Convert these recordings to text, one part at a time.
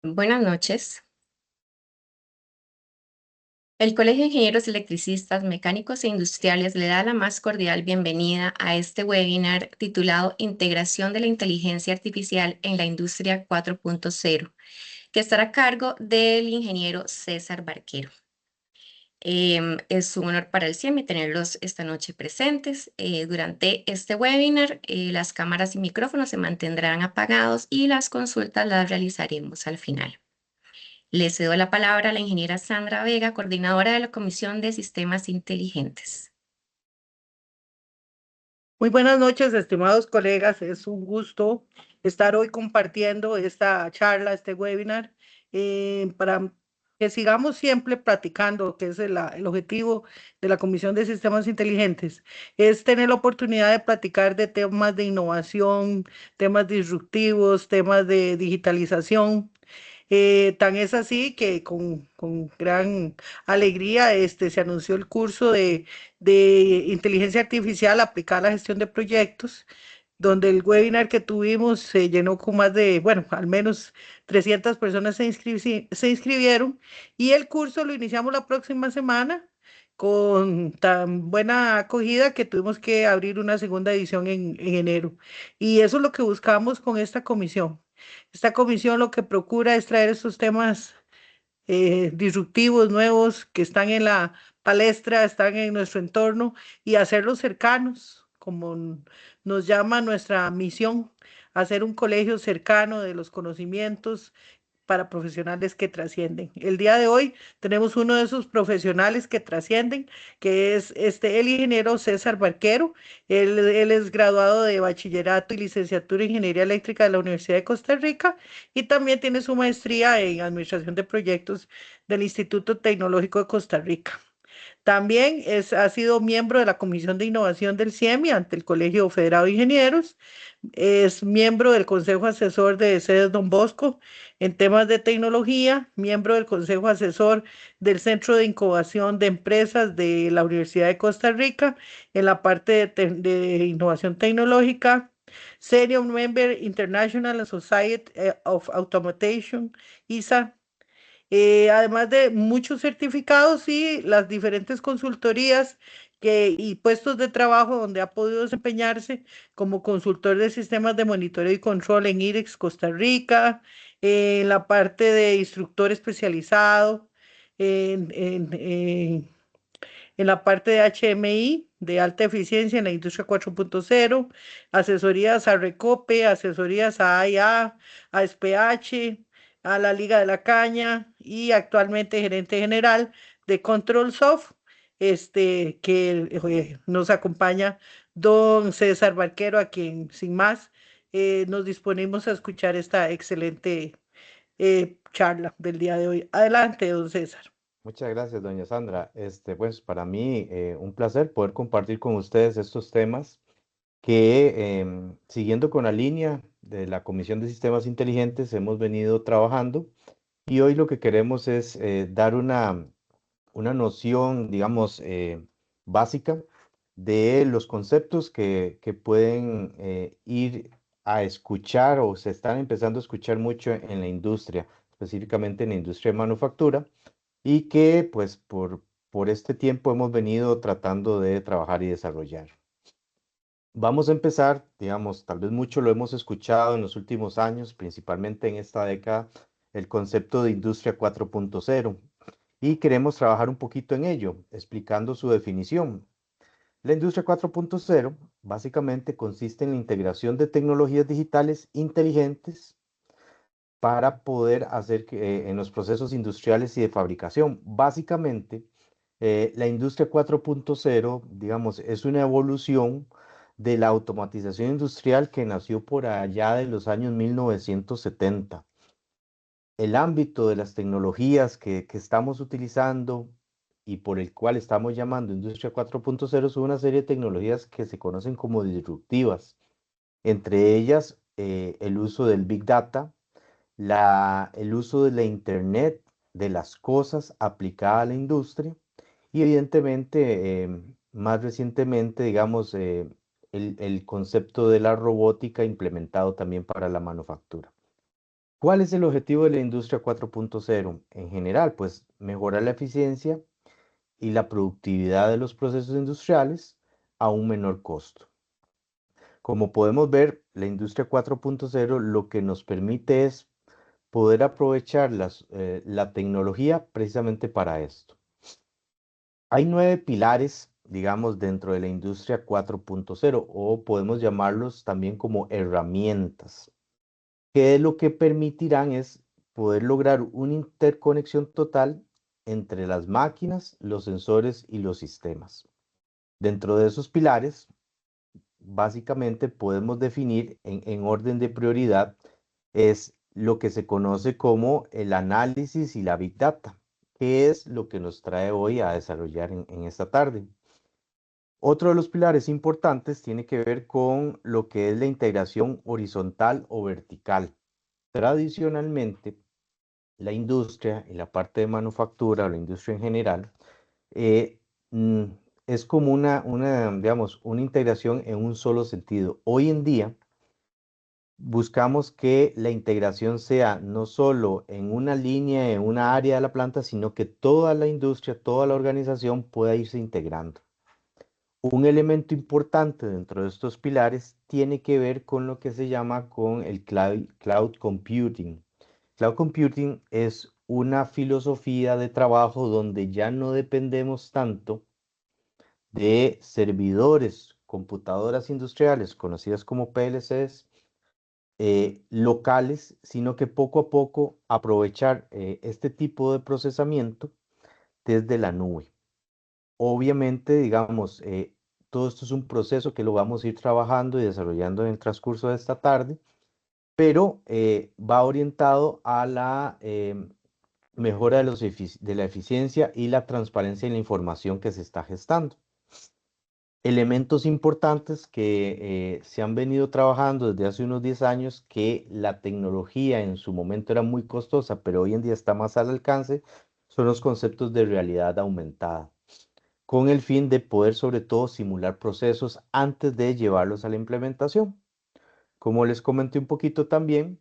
Buenas noches. El Colegio de Ingenieros Electricistas, Mecánicos e Industriales le da la más cordial bienvenida a este webinar titulado Integración de la Inteligencia Artificial en la Industria 4.0, que estará a cargo del ingeniero César Barquero. Es un honor para el CIEMI tenerlos esta noche presentes. Durante este webinar, las cámaras y micrófonos se mantendrán apagados y las consultas las realizaremos al final. Le cedo la palabra a la ingeniera Sandra Vega, coordinadora de la Comisión de Sistemas Inteligentes. Muy buenas noches, estimados colegas. Es un gusto estar hoy compartiendo esta charla, este webinar, para que sigamos siempre practicando, que es el objetivo de la Comisión de Sistemas Inteligentes, es tener la oportunidad de platicar de temas de innovación, temas disruptivos, temas de digitalización. Tan es así que con gran alegría se anunció el curso de inteligencia artificial aplicada a la gestión de proyectos, donde el webinar que tuvimos se llenó con más de, bueno, al menos 300 personas se inscribieron y el curso lo iniciamos la próxima semana con tan buena acogida que tuvimos que abrir una segunda edición en enero. Y eso es lo que buscamos con esta comisión. Esta comisión lo que procura es traer estos temas disruptivos, nuevos, que están en la palestra, están en nuestro entorno y hacerlos cercanos, como nos llama nuestra misión, hacer un colegio cercano de los conocimientos para profesionales que trascienden. El día de hoy tenemos uno de esos profesionales que trascienden, que es el ingeniero César Barquero. Él es graduado de bachillerato y licenciatura en ingeniería eléctrica de la Universidad de Costa Rica y también tiene su maestría en administración de proyectos del Instituto Tecnológico de Costa Rica. También ha sido miembro de la Comisión de Innovación del CIEMI ante el Colegio Federado de Ingenieros. Es miembro del Consejo Asesor de sedes Don Bosco en temas de tecnología, miembro del Consejo Asesor del Centro de Incubación de Empresas de la Universidad de Costa Rica en la parte de innovación tecnológica, Senior Member International Society of Automation, ISA, además de muchos certificados y las diferentes consultorías y puestos de trabajo donde ha podido desempeñarse como consultor de sistemas de monitoreo y control en IREX Costa Rica, en la parte de instructor especializado, en, en, en, en la parte de HMI, de alta eficiencia en la industria 4.0, asesorías a Recope, asesorías a AIA, a SPH, a la Liga de la Caña y actualmente gerente general de Control Soft, que nos acompaña don César Barquero, a quien sin más nos disponemos a escuchar esta excelente charla del día de hoy. Adelante, don César. Muchas gracias, doña Sandra. Pues para mí un placer poder compartir con ustedes estos temas que, siguiendo con la línea de la Comisión de Sistemas Inteligentes, hemos venido trabajando y hoy lo que queremos es dar una noción, digamos, básica de los conceptos que pueden ir a escuchar o se están empezando a escuchar mucho en la industria, específicamente en la industria de manufactura y que pues por este tiempo hemos venido tratando de trabajar y desarrollar. Vamos a empezar, digamos, tal vez mucho lo hemos escuchado en los últimos años, principalmente en esta década, el concepto de industria 4.0 y queremos trabajar un poquito en ello, explicando su definición. La industria 4.0 básicamente consiste en la integración de tecnologías digitales inteligentes para poder hacer que en los procesos industriales y de fabricación. Básicamente, la industria 4.0, digamos, es una evolución de la automatización industrial que nació por allá de los años 1970. El ámbito de las tecnologías que estamos utilizando y por el cual estamos llamando industria 4.0 son una serie de tecnologías que se conocen como disruptivas, entre ellas el uso del Big Data, el uso de la Internet de las cosas aplicada a la industria y evidentemente, más recientemente, digamos, el concepto de la robótica implementado también para la manufactura. ¿Cuál es el objetivo de la industria 4.0? En general, pues mejorar la eficiencia y la productividad de los procesos industriales a un menor costo. Como podemos ver, la industria 4.0 lo que nos permite es poder aprovechar la tecnología precisamente para esto. Hay 9 pilares, digamos, dentro de la industria 4.0 o podemos llamarlos también como herramientas, que lo que permitirán es poder lograr una interconexión total entre las máquinas, los sensores y los sistemas. Dentro de esos pilares, básicamente podemos definir en orden de prioridad es lo que se conoce como el análisis y la Big Data, que es lo que nos trae hoy a desarrollar en esta tarde. Otro de los pilares importantes tiene que ver con lo que es la integración horizontal o vertical. Tradicionalmente, la industria y la parte de manufactura o la industria en general eh, mm, es como digamos, una integración en un solo sentido. Hoy en día buscamos que la integración sea no solo en una línea, en una área de la planta, sino que toda la industria, toda la organización pueda irse integrando. Un elemento importante dentro de estos pilares tiene que ver con lo que se llama con el cloud computing. Cloud computing es una filosofía de trabajo donde ya no dependemos tanto de servidores, computadoras industriales conocidas como PLCs, locales, sino que poco a poco aprovechar este tipo de procesamiento desde la nube. Obviamente, digamos, todo esto es un proceso que lo vamos a ir trabajando y desarrollando en el transcurso de esta tarde, pero va orientado a la mejora de la eficiencia y la transparencia en la información que se está gestando. Elementos importantes que se han venido trabajando desde hace unos 10 años, que la tecnología en su momento era muy costosa, pero hoy en día está más al alcance, son los conceptos de realidad aumentada, con el fin de poder sobre todo simular procesos antes de llevarlos a la implementación. Como les comenté un poquito también,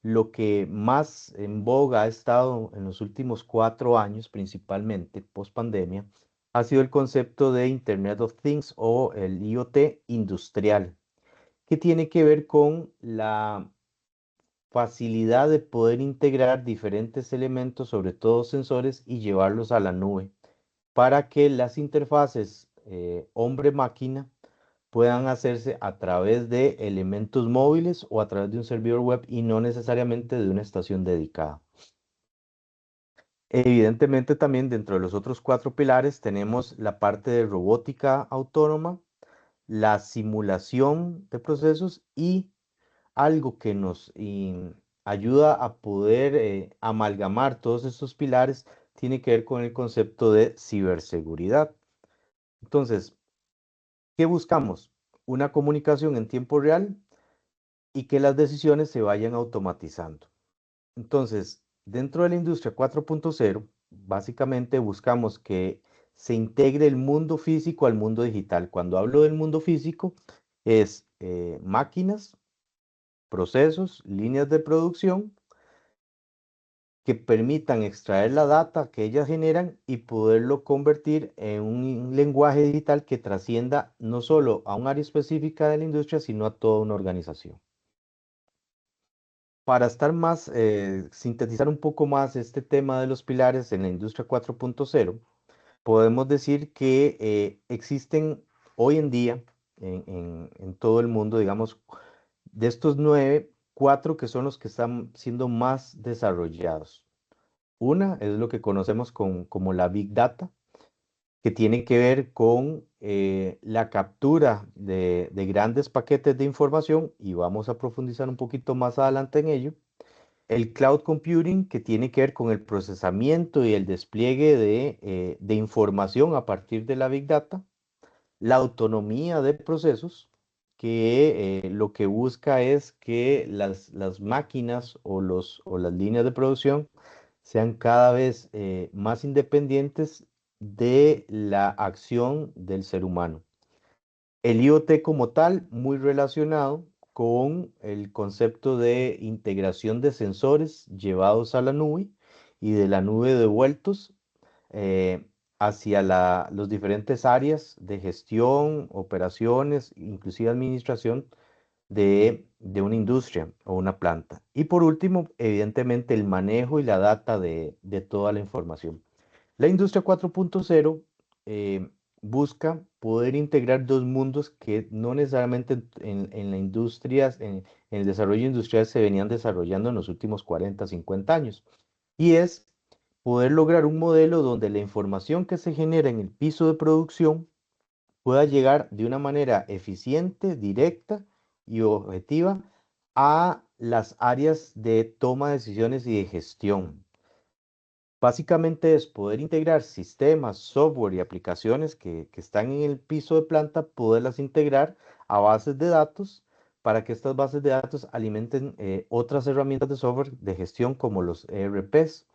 lo que más en boga ha estado en los últimos 4 años, principalmente post pandemia, ha sido el concepto de Internet of Things o el IoT industrial, que tiene que ver con la facilidad de poder integrar diferentes elementos, sobre todo sensores, y llevarlos a la nube, para que las interfaces hombre-máquina puedan hacerse a través de elementos móviles o a través de un servidor web y no necesariamente de una estación dedicada. Evidentemente también dentro de los otros 4 pilares tenemos la parte de robótica autónoma, la simulación de procesos y algo que nos ayuda a poder amalgamar todos estos pilares tiene que ver con el concepto de ciberseguridad. Entonces, ¿qué buscamos? Una comunicación en tiempo real y que las decisiones se vayan automatizando. Entonces, dentro de la industria 4.0, básicamente buscamos que se integre el mundo físico al mundo digital. Cuando hablo del mundo físico, es máquinas, procesos, líneas de producción que permitan extraer la data que ellas generan y poderlo convertir en un lenguaje digital que trascienda no solo a un área específica de la industria, sino a toda una organización. Para estar más, sintetizar un poco más este tema de los pilares en la industria 4.0, podemos decir que existen hoy en día en todo el mundo, digamos, de estos 9, 4 que son los que están siendo más desarrollados. Una es lo que conocemos como la Big Data, que tiene que ver con la captura de grandes paquetes de información y vamos a profundizar un poquito más adelante en ello. El cloud computing, que tiene que ver con el procesamiento y el despliegue de información a partir de la Big Data. La autonomía de procesos, que lo que busca es que las máquinas o las líneas de producción sean cada vez más independientes de la acción del ser humano. El IoT como tal, muy relacionado con el concepto de integración de sensores llevados a la nube y de la nube devueltos eh, hacia los diferentes áreas de gestión, operaciones, inclusive administración de una industria o una planta. Y por último, evidentemente, el manejo y la data de toda la información. La industria 4.0 busca poder integrar dos mundos que no necesariamente en la industria, en el desarrollo industrial se venían desarrollando en los últimos 40, 50 años. Y es poder lograr un modelo donde la información que se genera en el piso de producción pueda llegar de una manera eficiente, directa y objetiva a las áreas de toma de decisiones y de gestión. Básicamente es poder integrar sistemas, software y aplicaciones que están en el piso de planta, poderlas integrar a bases de datos para que estas bases de datos alimenten otras herramientas de software de gestión como los ERPs,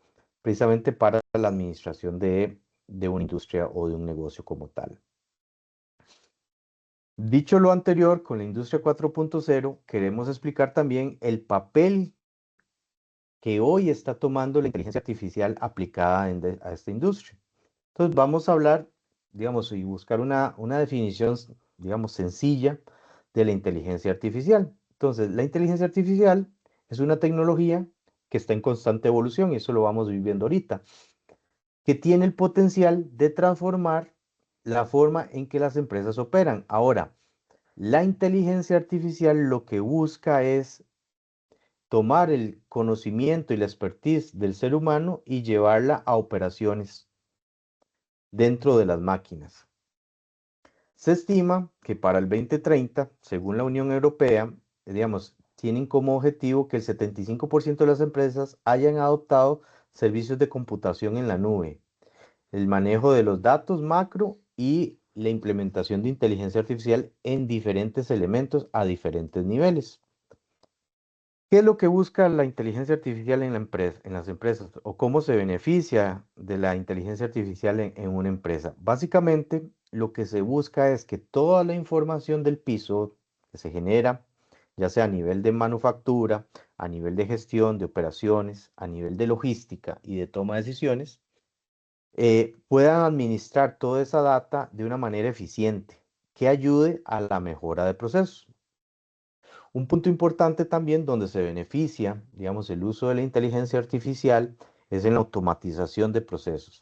precisamente para la administración de una industria o de un negocio como tal. Dicho lo anterior, con la industria 4.0 queremos explicar también el papel que hoy está tomando la inteligencia artificial aplicada a esta industria. Entonces vamos a hablar, digamos, y buscar una definición, digamos, sencilla de la inteligencia artificial. Entonces, la inteligencia artificial es una tecnología que está en constante evolución, y eso lo vamos viviendo ahorita, que tiene el potencial de transformar la forma en que las empresas operan. Ahora, la inteligencia artificial lo que busca es tomar el conocimiento y la expertise del ser humano y llevarla a operaciones dentro de las máquinas. Se estima que para el 2030, según la Unión Europea, digamos, tienen como objetivo que el 75% de las empresas hayan adoptado servicios de computación en la nube, el manejo de los datos macro y la implementación de inteligencia artificial en diferentes elementos a diferentes niveles. ¿Qué es lo que busca la inteligencia artificial en las empresas? ¿O cómo se beneficia de la inteligencia artificial en una empresa? Básicamente, lo que se busca es que toda la información del piso que se genera, ya sea a nivel de manufactura, a nivel de gestión, de operaciones, a nivel de logística y de toma de decisiones, puedan administrar toda esa data de una manera eficiente que ayude a la mejora de procesos. Un punto importante también donde se beneficia, digamos, el uso de la inteligencia artificial es en la automatización de procesos.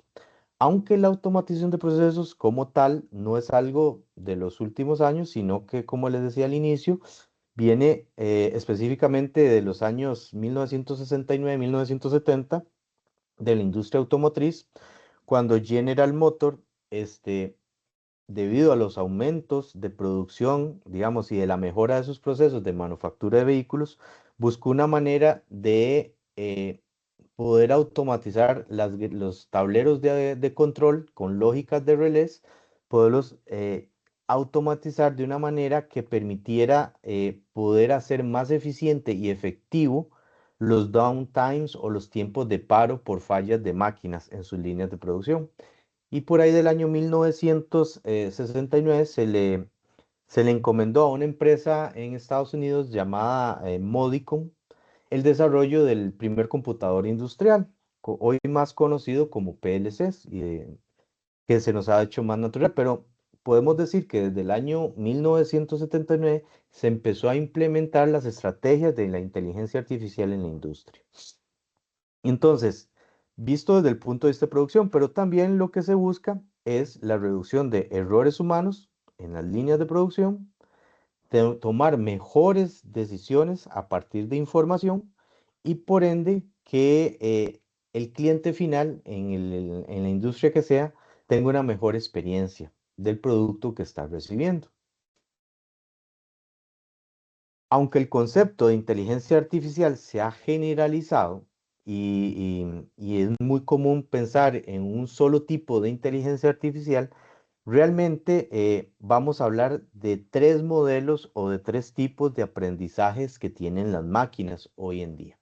Aunque la automatización de procesos como tal no es algo de los últimos años, sino que, como les decía al inicio, viene específicamente de los años 1969-1970 de la industria automotriz, cuando General Motors debido a los aumentos de producción, digamos, y de la mejora de sus procesos de manufactura de vehículos, buscó una manera de poder automatizar los tableros de control con lógicas de relés, poderlos automatizar de una manera que permitiera poder hacer más eficiente y efectivo los downtimes o los tiempos de paro por fallas de máquinas en sus líneas de producción. Y por ahí del año 1969 se le encomendó a una empresa en Estados Unidos llamada Modicon el desarrollo del primer computador industrial, hoy más conocido como PLCs, que se nos ha hecho más natural, pero podemos decir que desde el año 1979 se empezó a implementar las estrategias de la inteligencia artificial en la industria. Entonces, visto desde el punto de vista de producción, pero también lo que se busca es la reducción de errores humanos en las líneas de producción, tomar mejores decisiones a partir de información y por ende que el cliente final en la industria que sea tenga una mejor experiencia del producto que está recibiendo. Aunque el concepto de inteligencia artificial se ha generalizado y es muy común pensar en un solo tipo de inteligencia artificial, realmente vamos a hablar de tres modelos o de tres tipos de aprendizajes que tienen las máquinas hoy en día.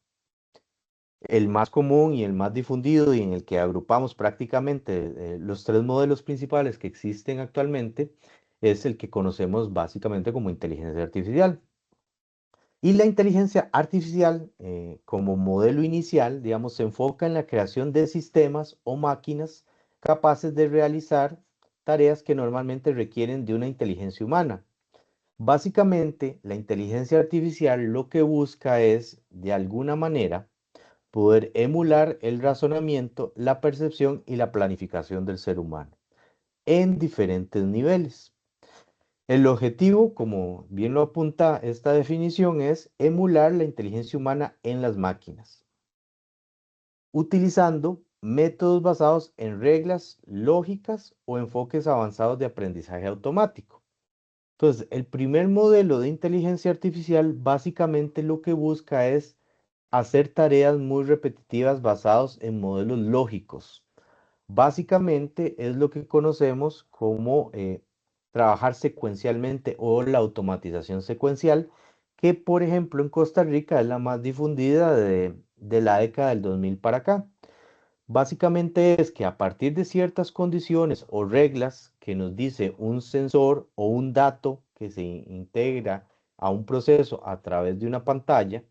El más común y el más difundido y en el que agrupamos prácticamente los tres modelos principales que existen actualmente es el que conocemos básicamente como inteligencia artificial. Y la inteligencia artificial, como modelo inicial, digamos, se enfoca en la creación de sistemas o máquinas capaces de realizar tareas que normalmente requieren de una inteligencia humana. Básicamente, la inteligencia artificial lo que busca es, de alguna manera, poder emular el razonamiento, la percepción y la planificación del ser humano en diferentes niveles. El objetivo, como bien lo apunta esta definición, es emular la inteligencia humana en las máquinas, utilizando métodos basados en reglas lógicas o enfoques avanzados de aprendizaje automático. Entonces, el primer modelo de inteligencia artificial básicamente lo que busca es hacer tareas muy repetitivas basados en modelos lógicos. Básicamente es lo que conocemos como trabajar secuencialmente o la automatización secuencial, que por ejemplo en Costa Rica es la más difundida de la década del 2000 para acá. Básicamente es que a partir de ciertas condiciones o reglas que nos dice un sensor o un dato que se integra a un proceso a través de una pantalla,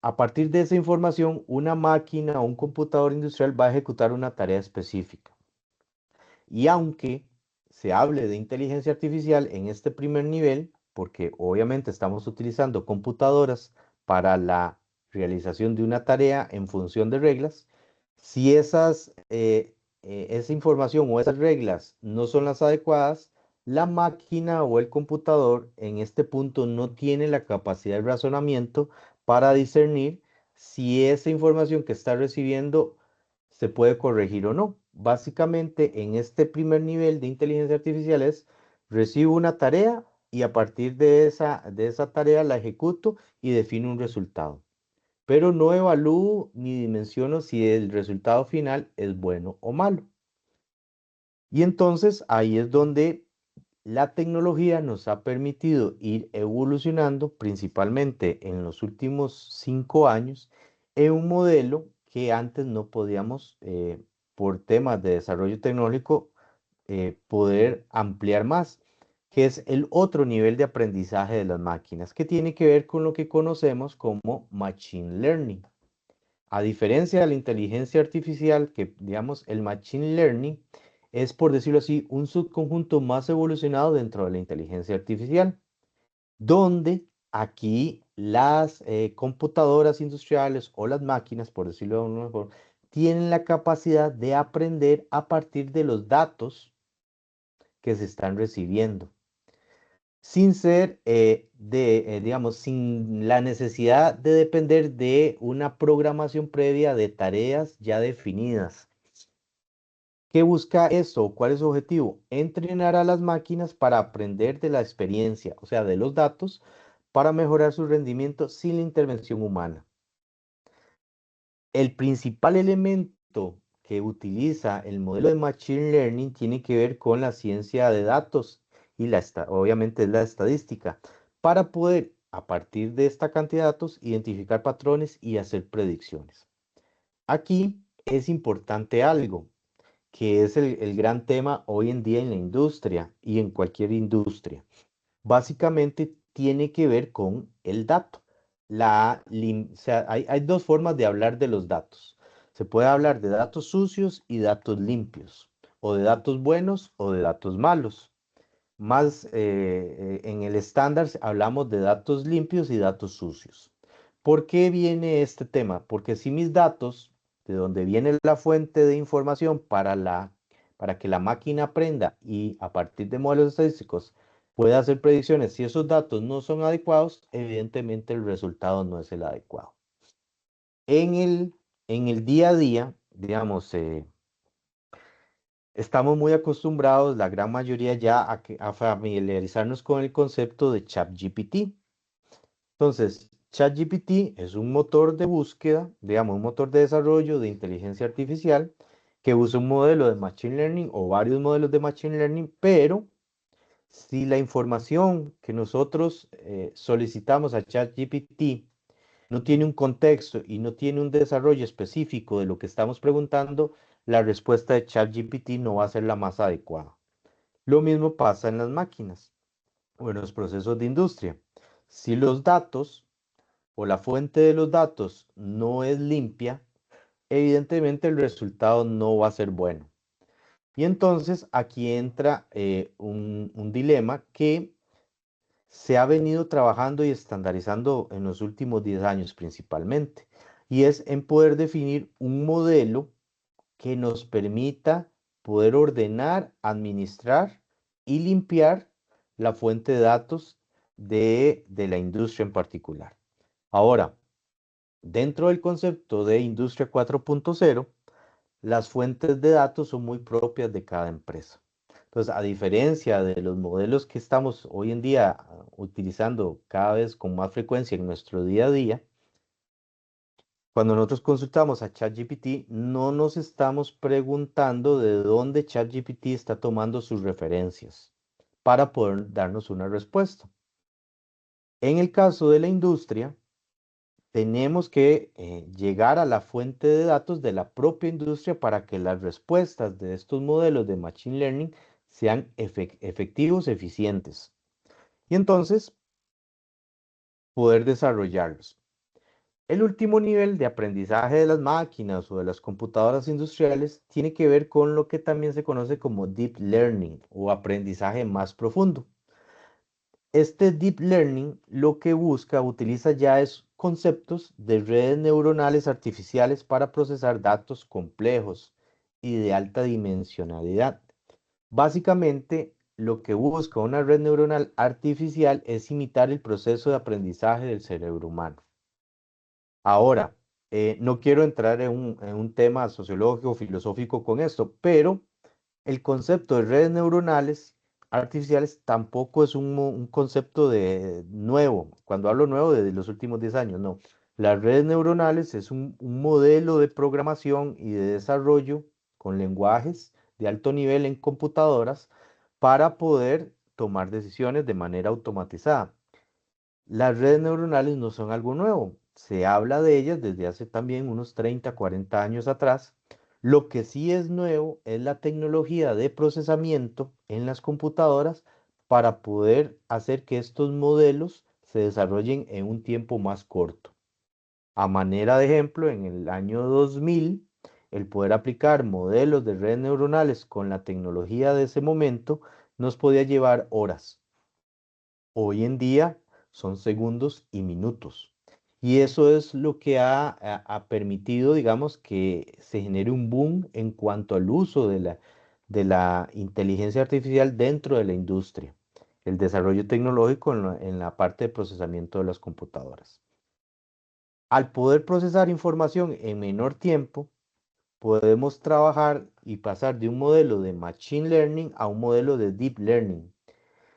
a partir de esa información, una máquina o un computador industrial va a ejecutar una tarea específica. Y aunque se hable de inteligencia artificial en este primer nivel, porque obviamente estamos utilizando computadoras para la realización de una tarea en función de reglas, si esa información o esas reglas no son las adecuadas, la máquina o el computador en este punto no tiene la capacidad de razonamiento para discernir si esa información que está recibiendo se puede corregir o no. Básicamente, en este primer nivel de inteligencia artificial es, recibo una tarea y a partir de esa tarea la ejecuto y defino un resultado. Pero no evalúo ni dimensiono si el resultado final es bueno o malo. Y entonces ahí es donde la tecnología nos ha permitido ir evolucionando, principalmente en los últimos 5 años, en un modelo que antes no podíamos, por temas de desarrollo tecnológico, poder ampliar más, que es el otro nivel de aprendizaje de las máquinas, que tiene que ver con lo que conocemos como Machine Learning. A diferencia de la inteligencia artificial, que digamos el Machine Learning es, por decirlo así, un subconjunto más evolucionado dentro de la inteligencia artificial, donde aquí las computadoras industriales o las máquinas, por decirlo de alguna mejor, tienen la capacidad de aprender a partir de los datos que se están recibiendo, sin ser, digamos, sin la necesidad de depender de una programación previa de tareas ya definidas. ¿Qué busca esto? ¿Cuál es su objetivo? Entrenar a las máquinas para aprender de la experiencia, o sea, de los datos, para mejorar su rendimiento sin la intervención humana. El principal elemento que utiliza el modelo de Machine Learning tiene que ver con la ciencia de datos y obviamente es la estadística, para poder, a partir de esta cantidad de datos, identificar patrones y hacer predicciones. Aquí es importante algo, que es el gran tema hoy en día en la industria y en cualquier industria. Básicamente tiene que ver con el dato. O sea, hay dos formas de hablar de los datos. Se puede hablar de datos sucios y datos limpios, o de datos buenos o de datos malos. Más en el estándar hablamos de datos limpios y datos sucios. ¿Por qué viene este tema? Porque si mis datos, de donde viene la fuente de información para que la máquina aprenda y a partir de modelos estadísticos pueda hacer predicciones, si esos datos no son adecuados, evidentemente el resultado no es el adecuado. En el día a día, digamos, estamos muy acostumbrados, la gran mayoría ya, a familiarizarnos con el concepto de ChatGPT. Entonces, ChatGPT es un motor de búsqueda, digamos, un motor de desarrollo de inteligencia artificial que usa un modelo de Machine Learning o varios modelos de Machine Learning, pero si la información que nosotros solicitamos a ChatGPT no tiene un contexto y no tiene un desarrollo específico de lo que estamos preguntando, la respuesta de ChatGPT no va a ser la más adecuada. Lo mismo pasa en las máquinas o en los procesos de industria. Si los datos o la fuente de los datos no es limpia, evidentemente el resultado no va a ser bueno. Y entonces aquí entra un dilema que se ha venido trabajando y estandarizando en los últimos 10 años principalmente, y es en poder definir un modelo que nos permita poder ordenar, administrar y limpiar la fuente de datos de la industria en particular. Ahora, dentro del concepto de Industria 4.0, las fuentes de datos son muy propias de cada empresa. Entonces, a diferencia de los modelos que estamos hoy en día utilizando cada vez con más frecuencia en nuestro día a día, cuando nosotros consultamos a ChatGPT, no nos estamos preguntando de dónde ChatGPT está tomando sus referencias para poder darnos una respuesta. En el caso de la industria, tenemos que llegar a la fuente de datos de la propia industria para que las respuestas de estos modelos de Machine Learning sean efectivos, eficientes. Y entonces, poder desarrollarlos. El último nivel de aprendizaje de las máquinas o de las computadoras industriales tiene que ver con lo que también se conoce como Deep Learning o aprendizaje más profundo. Este Deep Learning lo que busca, utiliza ya es conceptos de redes neuronales artificiales para procesar datos complejos y de alta dimensionalidad. Básicamente, lo que busca una red neuronal artificial es imitar el proceso de aprendizaje del cerebro humano. Ahora, no quiero entrar en un tema sociológico o filosófico con esto, pero el concepto de redes neuronales artificiales tampoco es un concepto nuevo. Cuando hablo nuevo, de los últimos 10 años, no. Las redes neuronales es un modelo de programación y de desarrollo con lenguajes de alto nivel en computadoras para poder tomar decisiones de manera automatizada. Las redes neuronales no son algo nuevo. Se habla de ellas desde hace también unos 30, 40 años atrás. Lo que sí es nuevo es la tecnología de procesamiento en las computadoras para poder hacer que estos modelos se desarrollen en un tiempo más corto. A manera de ejemplo, en el año 2000, el poder aplicar modelos de redes neuronales con la tecnología de ese momento nos podía llevar horas. Hoy en día son segundos y minutos. Y eso es lo que ha permitido, digamos, que se genere un boom en cuanto al uso de la inteligencia artificial dentro de la industria, el desarrollo tecnológico en la parte de procesamiento de las computadoras. Al poder procesar información en menor tiempo, podemos trabajar y pasar de un modelo de Machine Learning a un modelo de Deep Learning.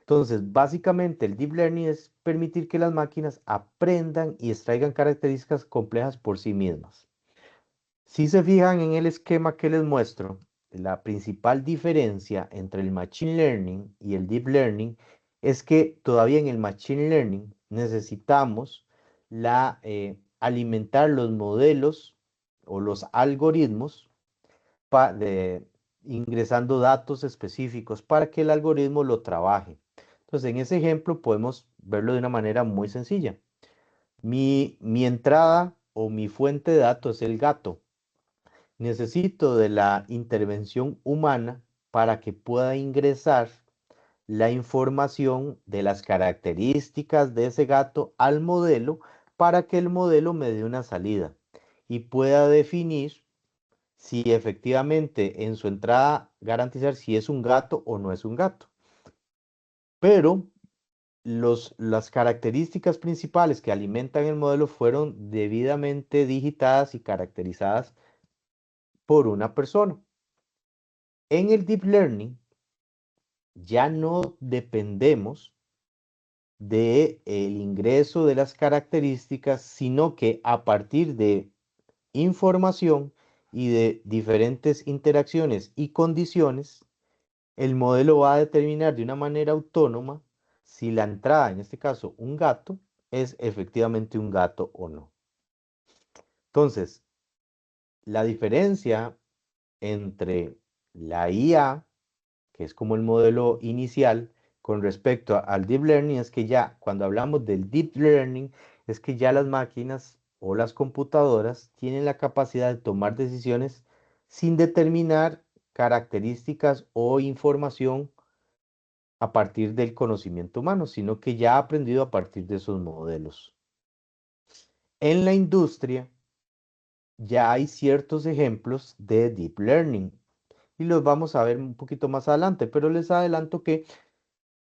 Entonces, básicamente el Deep Learning es permitir que las máquinas aprendan y extraigan características complejas por sí mismas. Si se fijan en el esquema que les muestro, la principal diferencia entre el Machine Learning y el Deep Learning es que todavía en el Machine Learning necesitamos alimentar los modelos o los algoritmos ingresando datos específicos para que el algoritmo lo trabaje. Entonces, en ese ejemplo podemos verlo de una manera muy sencilla. Mi entrada o mi fuente de datos es el gato. Necesito de la intervención humana para que pueda ingresar la información de las características de ese gato al modelo para que el modelo me dé una salida y pueda definir si efectivamente en su entrada garantizar si es un gato o no es un gato. Pero las características principales que alimentan el modelo fueron debidamente digitadas y caracterizadas por una persona. En el Deep Learning ya no dependemos del ingreso de las características, sino que a partir de información y de diferentes interacciones y condiciones, el modelo va a determinar de una manera autónoma si la entrada, en este caso un gato, es efectivamente un gato o no. Entonces, la diferencia entre la IA, que es como el modelo inicial, con respecto al deep learning es que ya cuando hablamos del deep learning es que ya las máquinas o las computadoras tienen la capacidad de tomar decisiones sin determinar características o información a partir del conocimiento humano, sino que ya ha aprendido a partir de esos modelos. En la industria ya hay ciertos ejemplos de deep learning y los vamos a ver un poquito más adelante, pero les adelanto que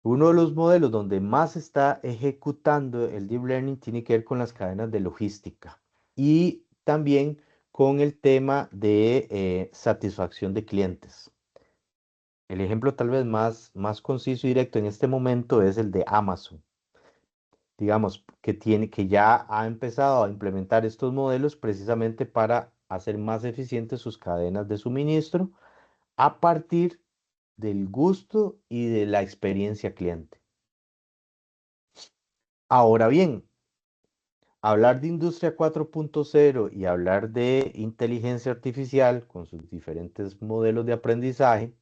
uno de los modelos donde más se está ejecutando el deep learning tiene que ver con las cadenas de logística y también con el tema de satisfacción de clientes. El ejemplo tal vez más conciso y directo en este momento es el de Amazon. Digamos, que ya ha empezado a implementar estos modelos precisamente para hacer más eficientes sus cadenas de suministro a partir del gusto y de la experiencia cliente. Ahora bien, hablar de industria 4.0 y hablar de inteligencia artificial con sus diferentes modelos de aprendizaje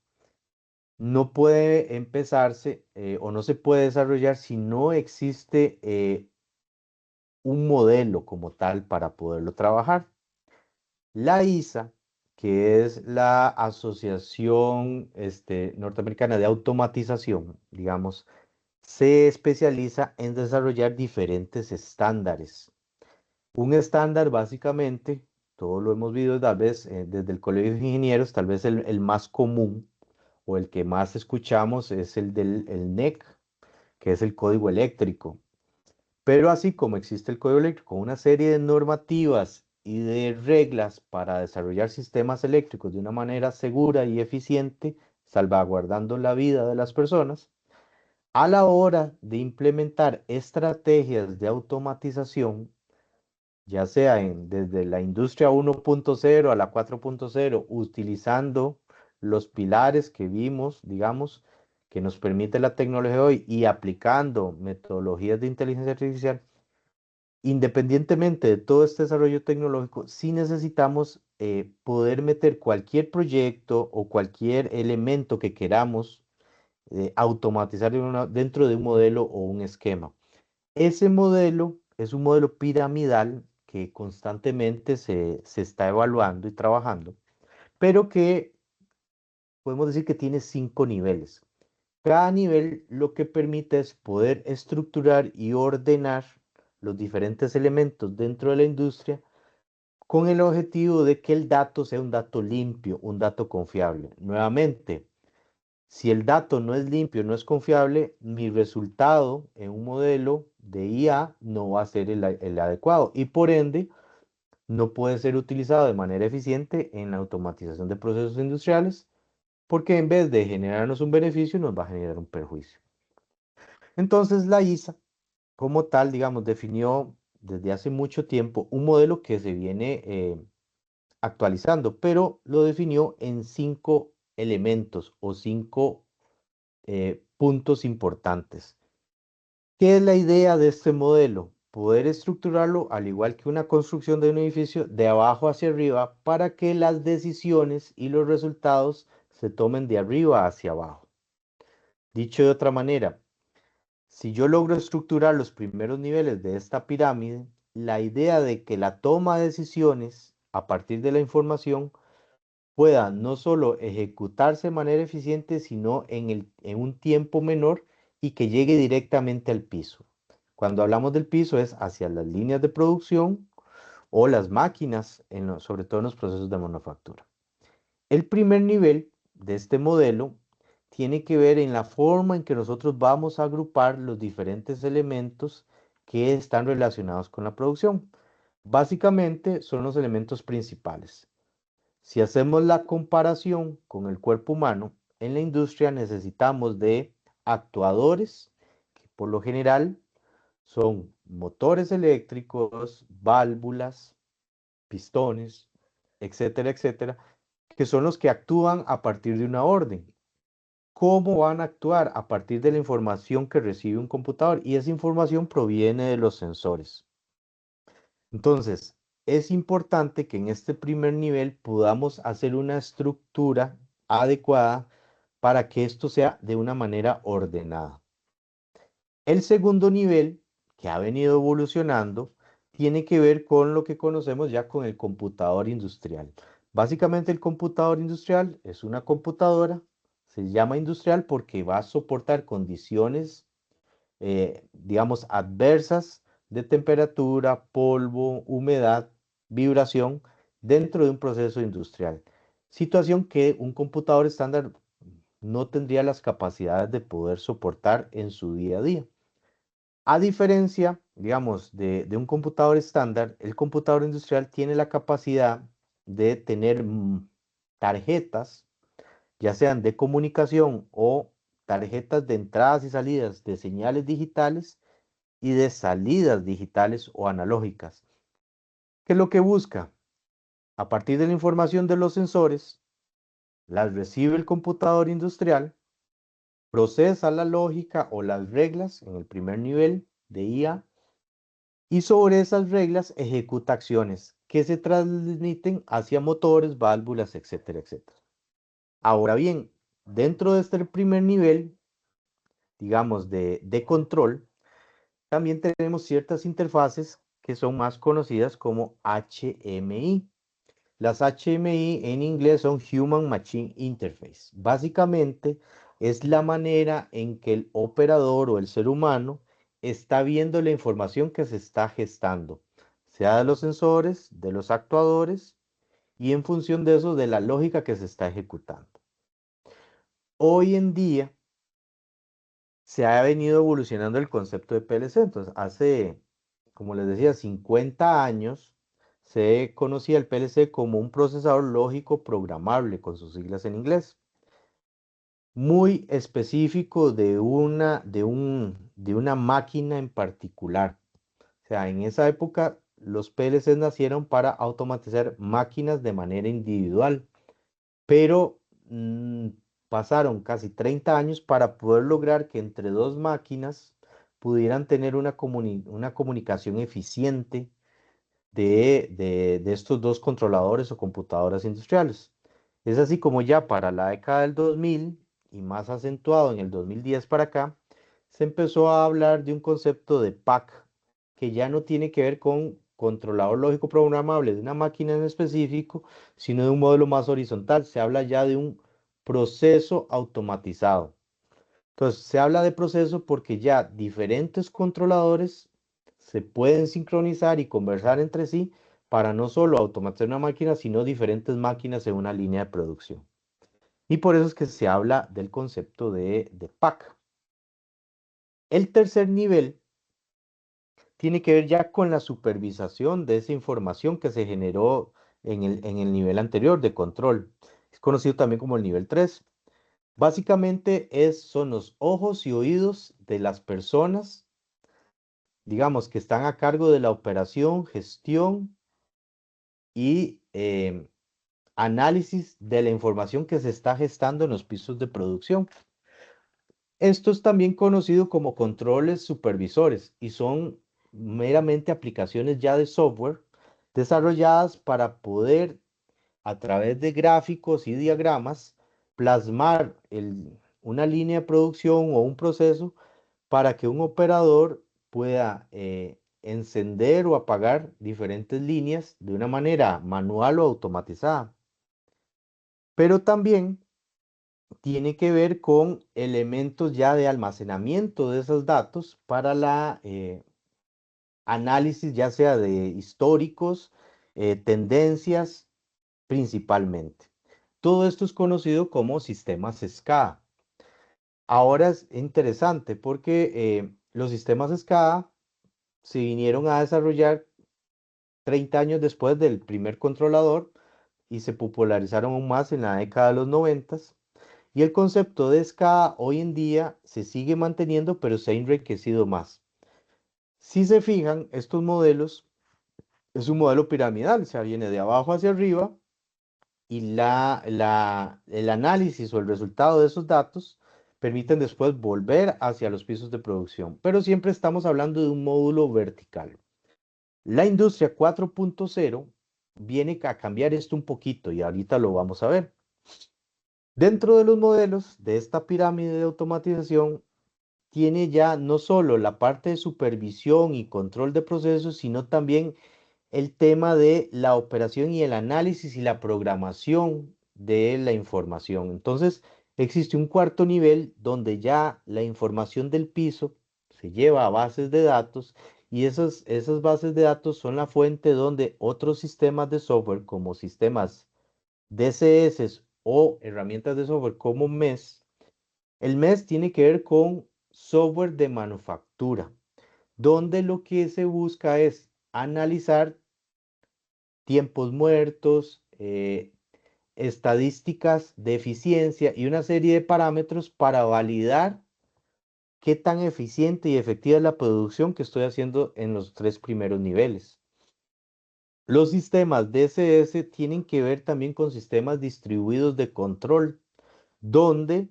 no puede empezarse o no se puede desarrollar si no existe un modelo como tal para poderlo trabajar. La ISA, que es la Asociación Norteamericana de Automatización, digamos, se especializa en desarrollar diferentes estándares. Un estándar básicamente, todo lo hemos visto tal vez desde el Colegio de Ingenieros, tal vez el más común o el que más escuchamos es el del NEC, que es el código eléctrico. Pero así como existe el código eléctrico, con una serie de normativas y de reglas para desarrollar sistemas eléctricos de una manera segura y eficiente, salvaguardando la vida de las personas, a la hora de implementar estrategias de automatización, ya sea desde la industria 1.0 a la 4.0, utilizando los pilares que vimos, digamos, que nos permite la tecnología hoy y aplicando metodologías de inteligencia artificial, independientemente de todo este desarrollo tecnológico, sí necesitamos poder meter cualquier proyecto o cualquier elemento que queramos automatizar dentro de un modelo o un esquema. Ese modelo es un modelo piramidal que constantemente se está evaluando y trabajando, pero que podemos decir que tiene 5 niveles. Cada nivel lo que permite es poder estructurar y ordenar los diferentes elementos dentro de la industria con el objetivo de que el dato sea un dato limpio, un dato confiable. Nuevamente, si el dato no es limpio, no es confiable, mi resultado en un modelo de IA no va a ser el adecuado y por ende no puede ser utilizado de manera eficiente en la automatización de procesos industriales porque en vez de generarnos un beneficio nos va a generar un perjuicio. Entonces la ISA como tal, digamos, definió desde hace mucho tiempo un modelo que se viene actualizando, pero lo definió en 5 elementos o 5 puntos importantes. ¿Qué es la idea de este modelo? Poder estructurarlo al igual que una construcción de un edificio de abajo hacia arriba para que las decisiones y los resultados se tomen de arriba hacia abajo. Dicho de otra manera, si yo logro estructurar los primeros niveles de esta pirámide, la idea de que la toma de decisiones a partir de la información pueda no solo ejecutarse de manera eficiente, sino en un tiempo menor y que llegue directamente al piso. Cuando hablamos del piso es hacia las líneas de producción o las máquinas, sobre todo en los procesos de manufactura. El primer nivel de este modelo tiene que ver en la forma en que nosotros vamos a agrupar los diferentes elementos que están relacionados con la producción. Básicamente son los elementos principales. Si hacemos la comparación con el cuerpo humano, en la industria necesitamos de actuadores, que por lo general son motores eléctricos, válvulas, pistones, etcétera, etcétera, que son los que actúan a partir de una orden. ¿Cómo van a actuar? A partir de la información que recibe un computador y esa información proviene de los sensores. Entonces, es importante que en este primer nivel podamos hacer una estructura adecuada para que esto sea de una manera ordenada. El segundo nivel, que ha venido evolucionando, tiene que ver con lo que conocemos ya con el computador industrial. Básicamente el computador industrial es una computadora, se llama industrial porque va a soportar condiciones, digamos, adversas de temperatura, polvo, humedad, vibración dentro de un proceso industrial. Situación que un computador estándar no tendría las capacidades de poder soportar en su día a día. A diferencia, digamos, de un computador estándar, el computador industrial tiene la capacidad de tener tarjetas, ya sean de comunicación o tarjetas de entradas y salidas de señales digitales y de salidas digitales o analógicas. ¿Qué es lo que busca? A partir de la información de los sensores, las recibe el computador industrial, procesa la lógica o las reglas en el primer nivel de IA y sobre esas reglas ejecuta acciones que se transmiten hacia motores, válvulas, etcétera, etcétera. Ahora bien, dentro de este primer nivel, digamos, de control, también tenemos ciertas interfaces que son más conocidas como HMI. Las HMI en inglés son Human Machine Interface. Básicamente es la manera en que el operador o el ser humano está viendo la información que se está gestando, sea de los sensores, de los actuadores y en función de eso de la lógica que se está ejecutando. Hoy en día se ha venido evolucionando el concepto de PLC. Entonces, hace, como les decía, 50 años se conocía el PLC como un procesador lógico programable, con sus siglas en inglés, muy específico de una máquina en particular. O sea, en esa época los PLCs nacieron para automatizar máquinas de manera individual, pero pasaron casi 30 años para poder lograr que entre dos máquinas pudieran tener una comunicación eficiente de estos dos controladores o computadoras industriales. Es así como ya para la década del 2000 y más acentuado en el 2010 para acá, se empezó a hablar de un concepto de PAC, que ya no tiene que ver con controlador lógico programable de una máquina en específico, sino de un modelo más horizontal. Se habla ya de un proceso automatizado. Entonces, se habla de proceso porque ya diferentes controladores se pueden sincronizar y conversar entre sí para no solo automatizar una máquina, sino diferentes máquinas en una línea de producción. Y por eso es que se habla del concepto de PAC. El tercer nivel tiene que ver ya con la supervisación de esa información que se generó en el nivel anterior de control. Es conocido también como el nivel 3. Básicamente son los ojos y oídos de las personas, digamos, que están a cargo de la operación, gestión y análisis de la información que se está gestando en los pisos de producción. Esto es también conocido como controles supervisores y son meramente aplicaciones ya de software desarrolladas para poder, a través de gráficos y diagramas, plasmar una línea de producción o un proceso para que un operador pueda encender o apagar diferentes líneas de una manera manual o automatizada. Pero también tiene que ver con elementos ya de almacenamiento de esos datos para la análisis ya sea de históricos, tendencias principalmente. Todo esto es conocido como sistemas SCADA. Ahora es interesante porque los sistemas SCADA se vinieron a desarrollar 30 años después del primer controlador y se popularizaron aún más en la década de los 90. Y el concepto de SCADA hoy en día se sigue manteniendo, pero se ha enriquecido más. Si se fijan, estos modelos es un modelo piramidal, o sea, viene de abajo hacia arriba y el análisis o el resultado de esos datos permiten después volver hacia los pisos de producción, pero siempre estamos hablando de un módulo vertical. La industria 4.0 viene a cambiar esto un poquito y ahorita lo vamos a ver. Dentro de los modelos de esta pirámide de automatización tiene ya no solo la parte de supervisión y control de procesos, sino también el tema de la operación y el análisis y la programación de la información. Entonces, existe un cuarto nivel donde ya la información del piso se lleva a bases de datos y esas bases de datos son la fuente donde otros sistemas de software como sistemas DCS o herramientas de software como MES. El MES tiene que ver con software de manufactura, donde lo que se busca es analizar tiempos muertos, estadísticas de eficiencia y una serie de parámetros para validar qué tan eficiente y efectiva es la producción que estoy haciendo en los 3 primeros niveles. Los sistemas DCS tienen que ver también con sistemas distribuidos de control, donde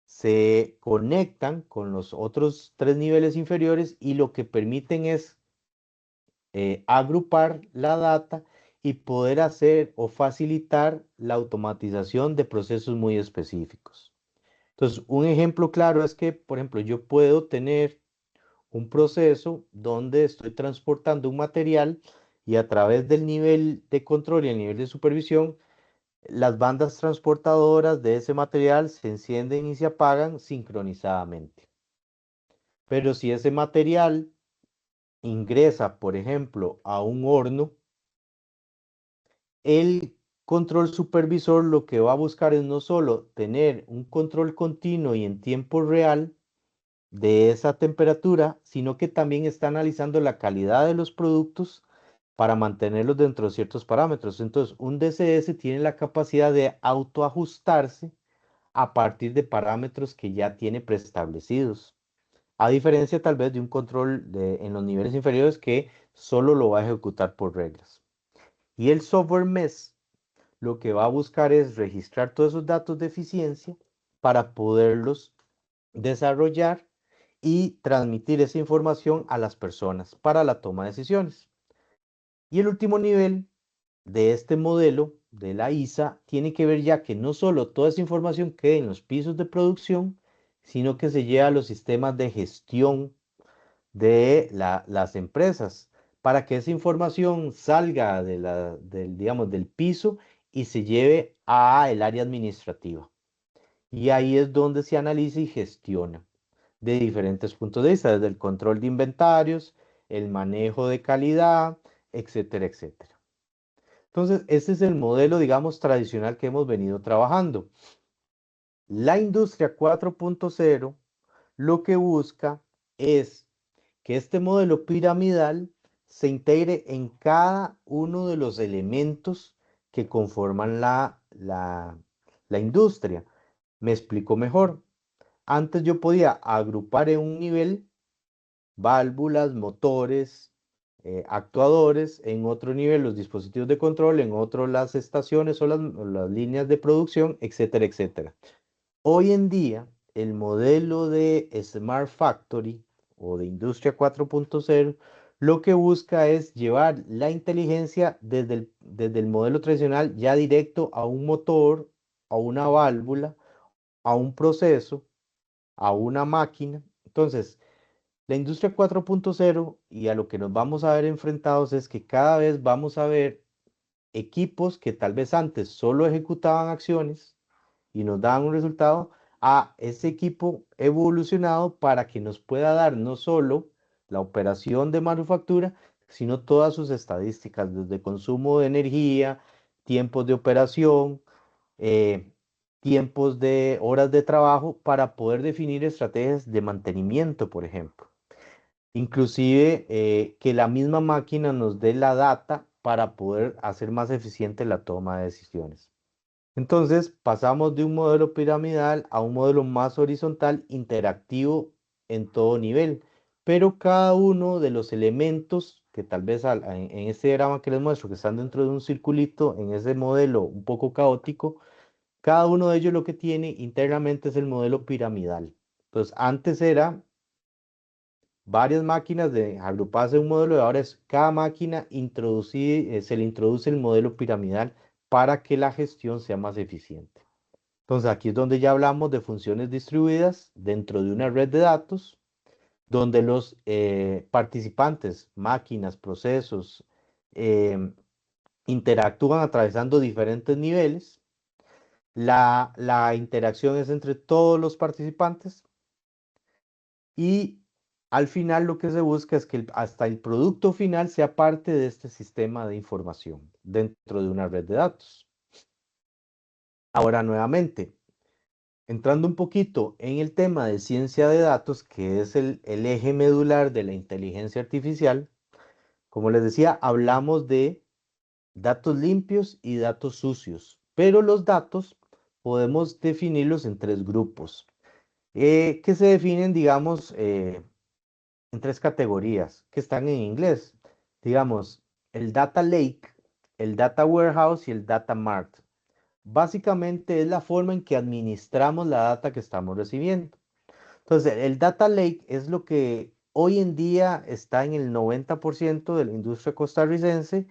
se conectan con los otros 3 niveles inferiores y lo que permiten es agrupar la data y poder hacer o facilitar la automatización de procesos muy específicos. Entonces, un ejemplo claro es que, por ejemplo, yo puedo tener un proceso donde estoy transportando un material y a través del nivel de control y el nivel de supervisión, las bandas transportadoras de ese material se encienden y se apagan sincronizadamente. Pero si ese material ingresa, por ejemplo, a un horno, el control supervisor lo que va a buscar es no solo tener un control continuo y en tiempo real de esa temperatura, sino que también está analizando la calidad de los productos para mantenerlos dentro de ciertos parámetros. Entonces, un DCS tiene la capacidad de autoajustarse a partir de parámetros que ya tiene preestablecidos. A diferencia tal vez de un control en los niveles inferiores que solo lo va a ejecutar por reglas. Y el software MES lo que va a buscar es registrar todos esos datos de eficiencia para poderlos desarrollar y transmitir esa información a las personas para la toma de decisiones. Y el último nivel de este modelo de la ISA tiene que ver ya que no solo toda esa información quede en los pisos de producción, sino que se lleva a los sistemas de gestión de las empresas para que esa información salga digamos, del piso y se lleve a el área administrativa. Y ahí es donde se analiza y gestiona de diferentes puntos de vista, desde el control de inventarios, el manejo de calidad, etcétera, etcétera. Entonces, este es el modelo, digamos, tradicional que hemos venido trabajando. La industria 4.0 lo que busca es que este modelo piramidal se integre en cada uno de los elementos que conforman la industria. Me explico mejor. Antes yo podía agrupar en un nivel válvulas, motores, actuadores, en otro nivel los dispositivos de control, en otro las estaciones o las líneas de producción, etcétera, etcétera. Hoy en día, el modelo de Smart Factory o de Industria 4.0 lo que busca es llevar la inteligencia desde el modelo tradicional ya directo a un motor, a una válvula, a un proceso, a una máquina. Entonces, la industria 4.0 y a lo que nos vamos a ver enfrentados es que cada vez vamos a ver equipos que tal vez antes solo ejecutaban acciones y nos daban un resultado, a ese equipo evolucionado para que nos pueda dar no solo la operación de manufactura, sino todas sus estadísticas, desde consumo de energía, tiempos de operación, eh, tiempos de horas de trabajo, para poder definir estrategias de mantenimiento, por ejemplo. Inclusive que la misma máquina nos dé la data para poder hacer más eficiente la toma de decisiones. Entonces pasamos de un modelo piramidal a un modelo más horizontal, interactivo en todo nivel, pero cada uno de los elementos que tal vez en este diagrama que les muestro, que están dentro de un circulito, en ese modelo un poco caótico, cada uno de ellos lo que tiene internamente es el modelo piramidal. Entonces antes era varias máquinas agrupadas en un modelo y ahora es cada máquina se le introduce el modelo piramidal para que la gestión sea más eficiente. Entonces, aquí es donde ya hablamos de funciones distribuidas dentro de una red de datos, donde los participantes, máquinas, procesos, interactúan atravesando diferentes niveles. La interacción es entre todos los participantes y al final lo que se busca es que hasta el producto final sea parte de este sistema de información dentro de una red de datos. Ahora nuevamente, entrando un poquito en el tema de ciencia de datos, que es el eje medular de la inteligencia artificial, como les decía, hablamos de datos limpios y datos sucios, pero los datos podemos definirlos en tres grupos, que se definen, digamos, en tres categorías que están en inglés. Digamos, el data lake, el data warehouse y el data mart. Básicamente es la forma en que administramos la data que estamos recibiendo. Entonces, el data lake es lo que hoy en día está en el 90% de la industria costarricense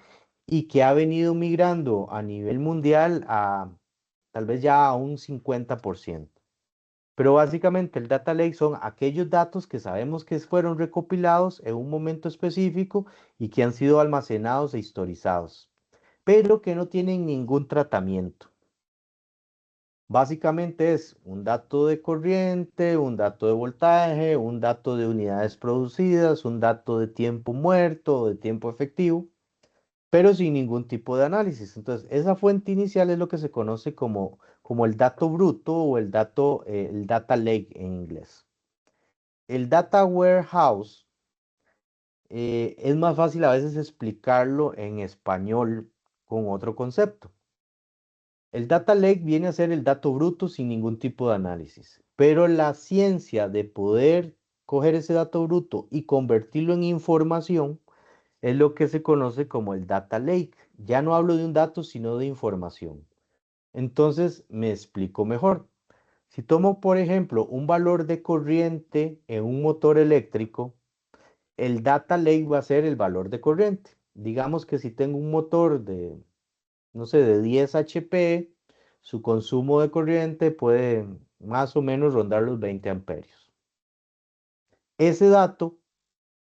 y que ha venido migrando a nivel mundial a tal vez ya a un 50%. Pero básicamente el data lake son aquellos datos que sabemos que fueron recopilados en un momento específico y que han sido almacenados e historizados, pero que no tienen ningún tratamiento. Básicamente es un dato de corriente, un dato de voltaje, un dato de unidades producidas, un dato de tiempo muerto o de tiempo efectivo, pero sin ningún tipo de análisis. Entonces, esa fuente inicial es lo que se conoce como el dato bruto o el data lake en inglés. El data warehouse es más fácil a veces explicarlo en español con otro concepto. El data lake viene a ser el dato bruto sin ningún tipo de análisis, pero la ciencia de poder coger ese dato bruto y convertirlo en información es lo que se conoce como el data lake. Ya no hablo de un dato, sino de información. Entonces, me explico mejor. Si tomo, por ejemplo, un valor de corriente en un motor eléctrico, el data lake va a ser el valor de corriente. Digamos que si tengo un motor de, no sé, de 10 HP, su consumo de corriente puede más o menos rondar los 20 amperios. Ese dato,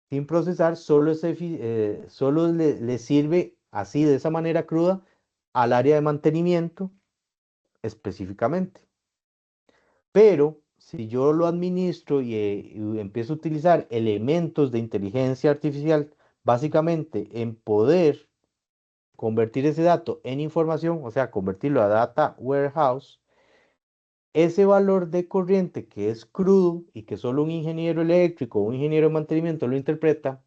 sin procesar, solo le sirve así, de esa manera cruda, al área de mantenimiento específicamente. Pero si yo lo administro y empiezo a utilizar elementos de inteligencia artificial, básicamente en poder convertir ese dato en información, o sea, convertirlo a data warehouse, ese valor de corriente que es crudo y que solo un ingeniero eléctrico o un ingeniero de mantenimiento lo interpreta,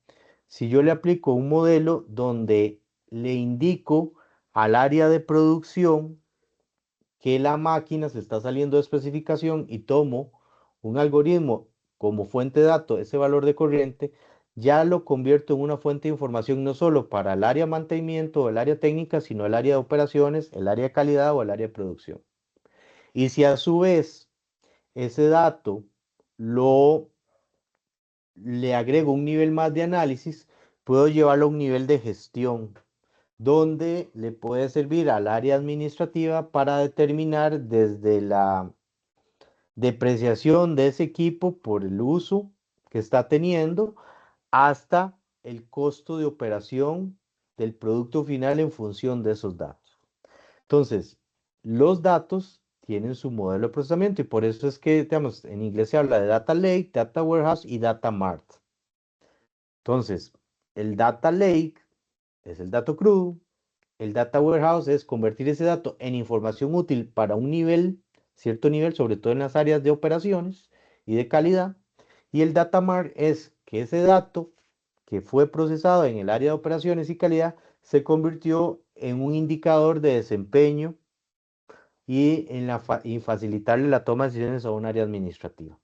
si yo le aplico un modelo donde le indico al área de producción que la máquina se está saliendo de especificación y tomo un algoritmo como fuente de datos, ese valor de corriente, ya lo convierto en una fuente de información no solo para el área de mantenimiento o el área técnica, sino el área de operaciones, el área de calidad o el área de producción. Y si a su vez ese dato le agrego un nivel más de análisis, puedo llevarlo a un nivel de gestión, donde le puede servir al área administrativa para determinar desde la depreciación de ese equipo por el uso que está teniendo hasta el costo de operación del producto final en función de esos datos. Entonces, los datos tienen su modelo de procesamiento y por eso es que, digamos, en inglés se habla de data lake, data warehouse y data mart. Entonces, el data lake es el dato crudo, el data warehouse es convertir ese dato en información útil para un nivel, cierto nivel, sobre todo en las áreas de operaciones y de calidad. Y el data mart es que ese dato que fue procesado en el área de operaciones y calidad se convirtió en un indicador de desempeño y facilitarle la toma de decisiones a un área administrativa.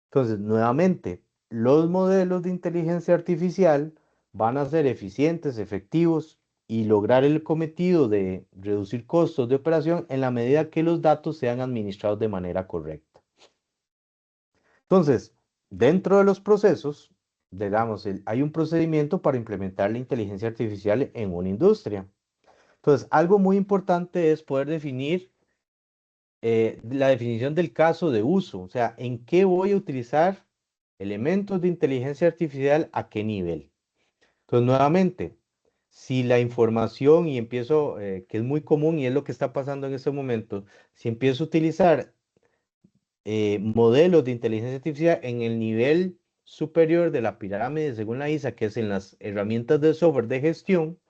Entonces, nuevamente, los modelos de inteligencia artificial van a ser eficientes, efectivos y lograr el cometido de reducir costos de operación en la medida que los datos sean administrados de manera correcta. Entonces, dentro de los procesos, digamos, hay un procedimiento para implementar la inteligencia artificial en una industria. Entonces, algo muy importante es poder definir la definición del caso de uso, o sea, ¿en qué voy a utilizar elementos de inteligencia artificial a qué nivel? Entonces, nuevamente, si la información y empiezo, que es muy común y es lo que está pasando en este momento, si empiezo a utilizar modelos de inteligencia artificial en el nivel superior de la pirámide, según la ISA, que es en las herramientas de software de gestión,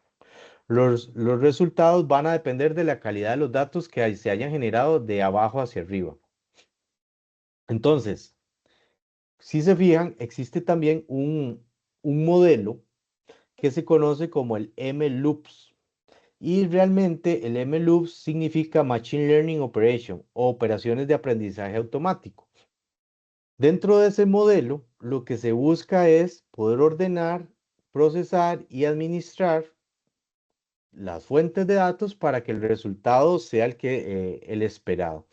los resultados van a depender de la calidad de los datos que se hayan generado de abajo hacia arriba. Entonces, si se fijan, existe también un modelo que se conoce como el MLOOPS. Y realmente el MLOOPS significa Machine Learning Operation o operaciones de aprendizaje automático. Dentro de ese modelo, lo que se busca es poder ordenar, procesar y administrar las fuentes de datos para que el resultado sea el esperado.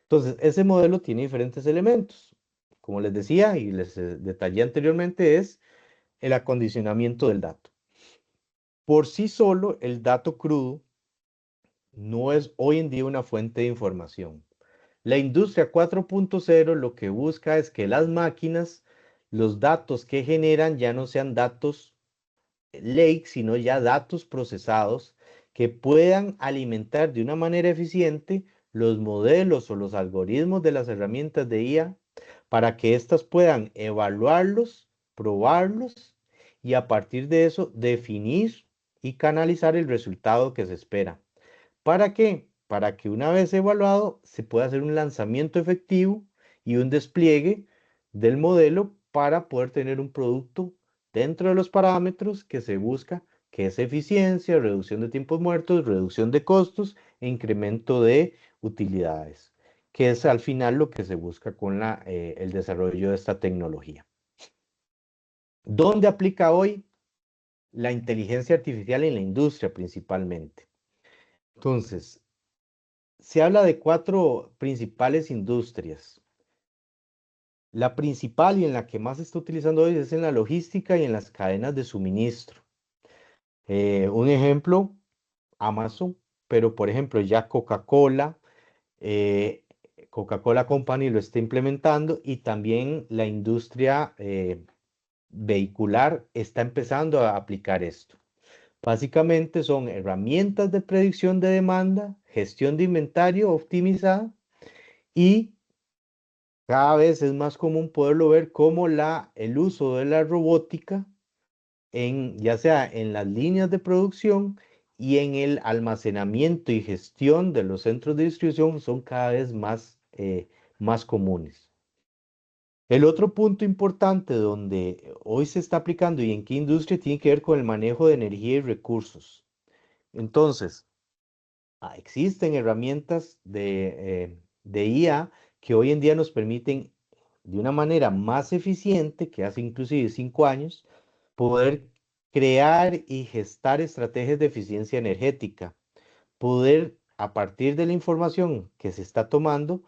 Entonces, ese modelo tiene diferentes elementos. Como les decía y les detallé anteriormente, es el acondicionamiento del dato. Por sí solo, el dato crudo no es hoy en día una fuente de información. La industria 4.0 lo que busca es que las máquinas, los datos que generan ya no sean datos lake, sino ya datos procesados que puedan alimentar de una manera eficiente los modelos o los algoritmos de las herramientas de IA para que éstas puedan evaluarlos, probarlos y a partir de eso definir y canalizar el resultado que se espera. ¿Para qué? Para que una vez evaluado se pueda hacer un lanzamiento efectivo y un despliegue del modelo para poder tener un producto dentro de los parámetros que se busca, que es eficiencia, reducción de tiempos muertos, reducción de costos e incremento de utilidades, que es al final lo que se busca con el desarrollo de esta tecnología. ¿Dónde aplica hoy la inteligencia artificial en la industria principalmente? Entonces, se habla de 4 principales industrias. La principal y en la que más se está utilizando hoy es en la logística y en las cadenas de suministro. Un ejemplo, Amazon, pero por ejemplo ya Coca-Cola, eh, Coca-Cola Company lo está implementando y también la industria vehicular está empezando a aplicar esto. Básicamente son herramientas de predicción de demanda, gestión de inventario optimizada y cada vez es más común poderlo ver como el uso de la robótica ya sea en las líneas de producción y en el almacenamiento y gestión de los centros de distribución son cada vez más comunes. El otro punto importante donde hoy se está aplicando y en qué industria tiene que ver con el manejo de energía y recursos. Entonces, existen herramientas de IA que hoy en día nos permiten de una manera más eficiente, que hace inclusive 5 años, poder crear y gestar estrategias de eficiencia energética, poder a partir de la información que se está tomando,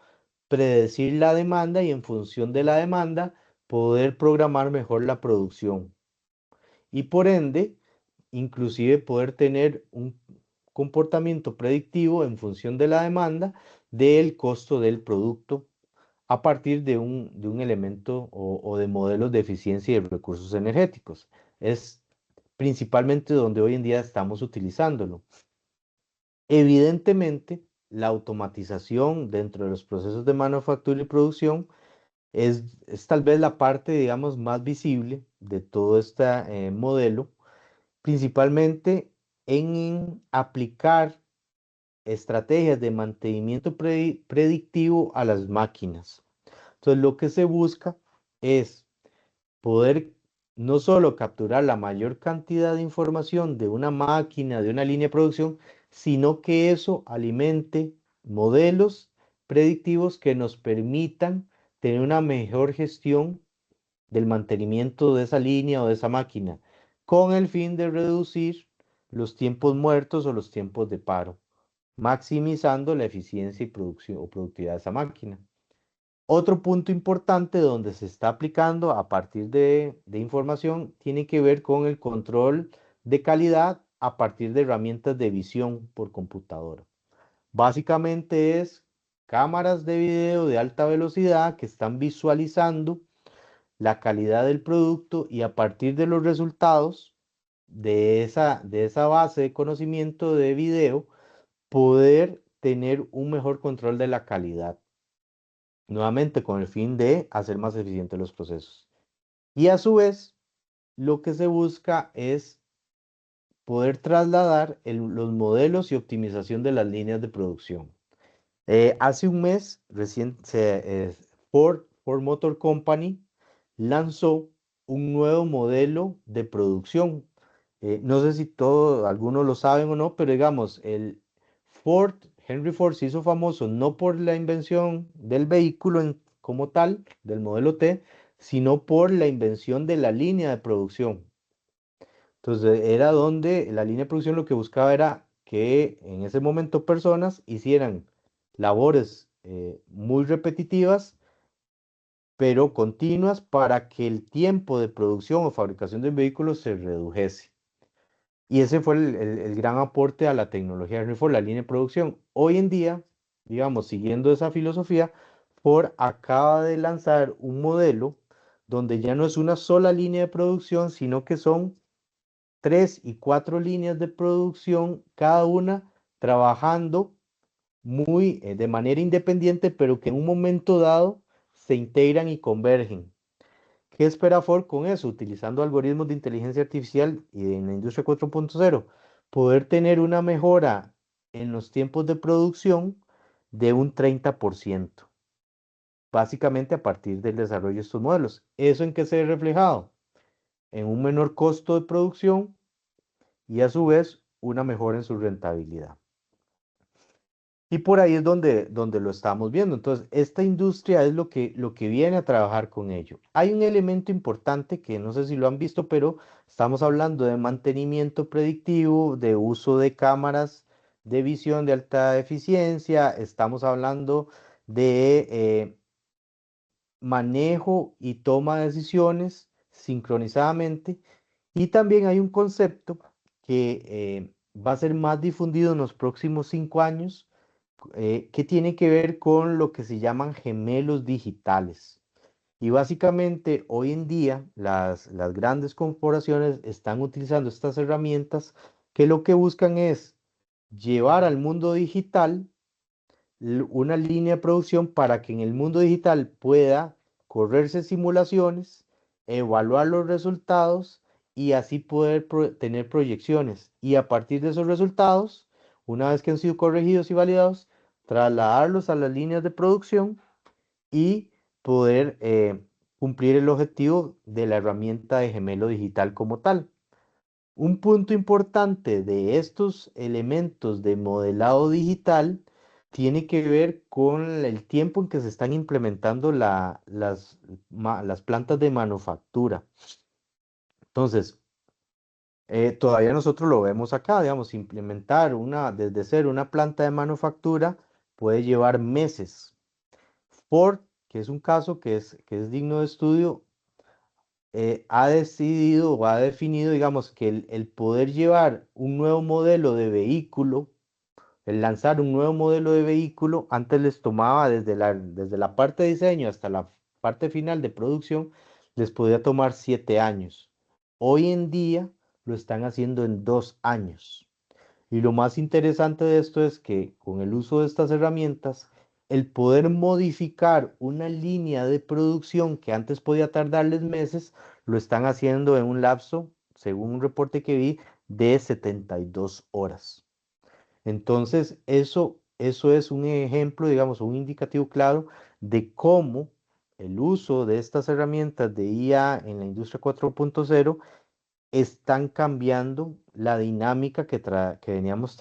predecir la demanda y en función de la demanda, poder programar mejor la producción y por ende, inclusive poder tener un comportamiento predictivo en función de la demanda del costo del producto a partir de un elemento o de modelos de eficiencia y de recursos energéticos. Es principalmente donde hoy en día estamos utilizándolo. Evidentemente, la automatización dentro de los procesos de manufactura y producción es tal vez la parte, digamos, más visible de todo este modelo, principalmente en aplicar estrategias de mantenimiento predictivo a las máquinas. Entonces, lo que se busca es poder no solo capturar la mayor cantidad de información de una máquina, de una línea de producción, sino que eso alimente modelos predictivos que nos permitan tener una mejor gestión del mantenimiento de esa línea o de esa máquina, con el fin de reducir los tiempos muertos o los tiempos de paro, maximizando la eficiencia y producción o productividad de esa máquina. Otro punto importante donde se está aplicando a partir de información tiene que ver con el control de calidad a partir de herramientas de visión por computadora. Básicamente es cámaras de video de alta velocidad que están visualizando la calidad del producto y a partir de los resultados de esa base de conocimiento de video, poder tener un mejor control de la calidad. Nuevamente con el fin de hacer más eficientes los procesos. Y a su vez, lo que se busca es poder trasladar los modelos y optimización de las líneas de producción. Hace un mes, Ford Motor Company lanzó un nuevo modelo de producción. No sé si algunos lo saben o no, pero digamos, Henry Ford se hizo famoso no por la invención del vehículo como tal, del modelo T, sino por la invención de la línea de producción. Entonces, era donde la línea de producción lo que buscaba era que en ese momento personas hicieran labores muy repetitivas, pero continuas para que el tiempo de producción o fabricación del vehículo se redujese. Y ese fue el gran aporte a la tecnología de Henry Ford, la línea de producción. Hoy en día, digamos, siguiendo esa filosofía, Ford acaba de lanzar un modelo donde ya no es una sola línea de producción, sino que son 3 y 4 líneas de producción, cada una trabajando de manera independiente, pero que en un momento dado se integran y convergen. ¿Qué espera Ford con eso? Utilizando algoritmos de inteligencia artificial y en la industria 4.0, poder tener una mejora en los tiempos de producción de un 30%, básicamente a partir del desarrollo de estos modelos. ¿Eso en qué se ve reflejado? En un menor costo de producción y a su vez una mejora en su rentabilidad. Y por ahí es donde lo estamos viendo. Entonces, esta industria es lo que viene a trabajar con ello. Hay un elemento importante que no sé si lo han visto, pero estamos hablando de mantenimiento predictivo, de uso de cámaras de visión de alta eficiencia, estamos hablando de manejo y toma de decisiones sincronizadamente. Y también hay un concepto que va a ser más difundido en los próximos 5 años, que tiene que ver con lo que se llaman gemelos digitales. Y básicamente hoy en día las grandes corporaciones están utilizando estas herramientas que lo que buscan es llevar al mundo digital una línea de producción para que en el mundo digital pueda correrse simulaciones, evaluar los resultados y así poder tener proyecciones. Y a partir de esos resultados, una vez que han sido corregidos y validados, trasladarlos a las líneas de producción y poder cumplir el objetivo de la herramienta de gemelo digital como tal. Un punto importante de estos elementos de modelado digital tiene que ver con el tiempo en que se están implementando las plantas de manufactura. Entonces, todavía nosotros lo vemos acá, digamos, implementar desde cero una planta de manufactura puede llevar meses. Ford, que es un caso que es digno de estudio, ha decidido o ha definido, digamos, que el poder llevar un nuevo modelo de vehículo, el lanzar un nuevo modelo de vehículo, antes les tomaba desde la parte de diseño hasta la parte final de producción, les podía tomar 7 años. Hoy en día lo están haciendo en 2 años. Y lo más interesante de esto es que con el uso de estas herramientas, el poder modificar una línea de producción que antes podía tardarles meses, lo están haciendo en un lapso, según un reporte que vi, de 72 horas. Entonces, eso es un ejemplo, digamos, un indicativo claro de cómo el uso de estas herramientas de IA en la industria 4.0 están cambiando la dinámica que veníamos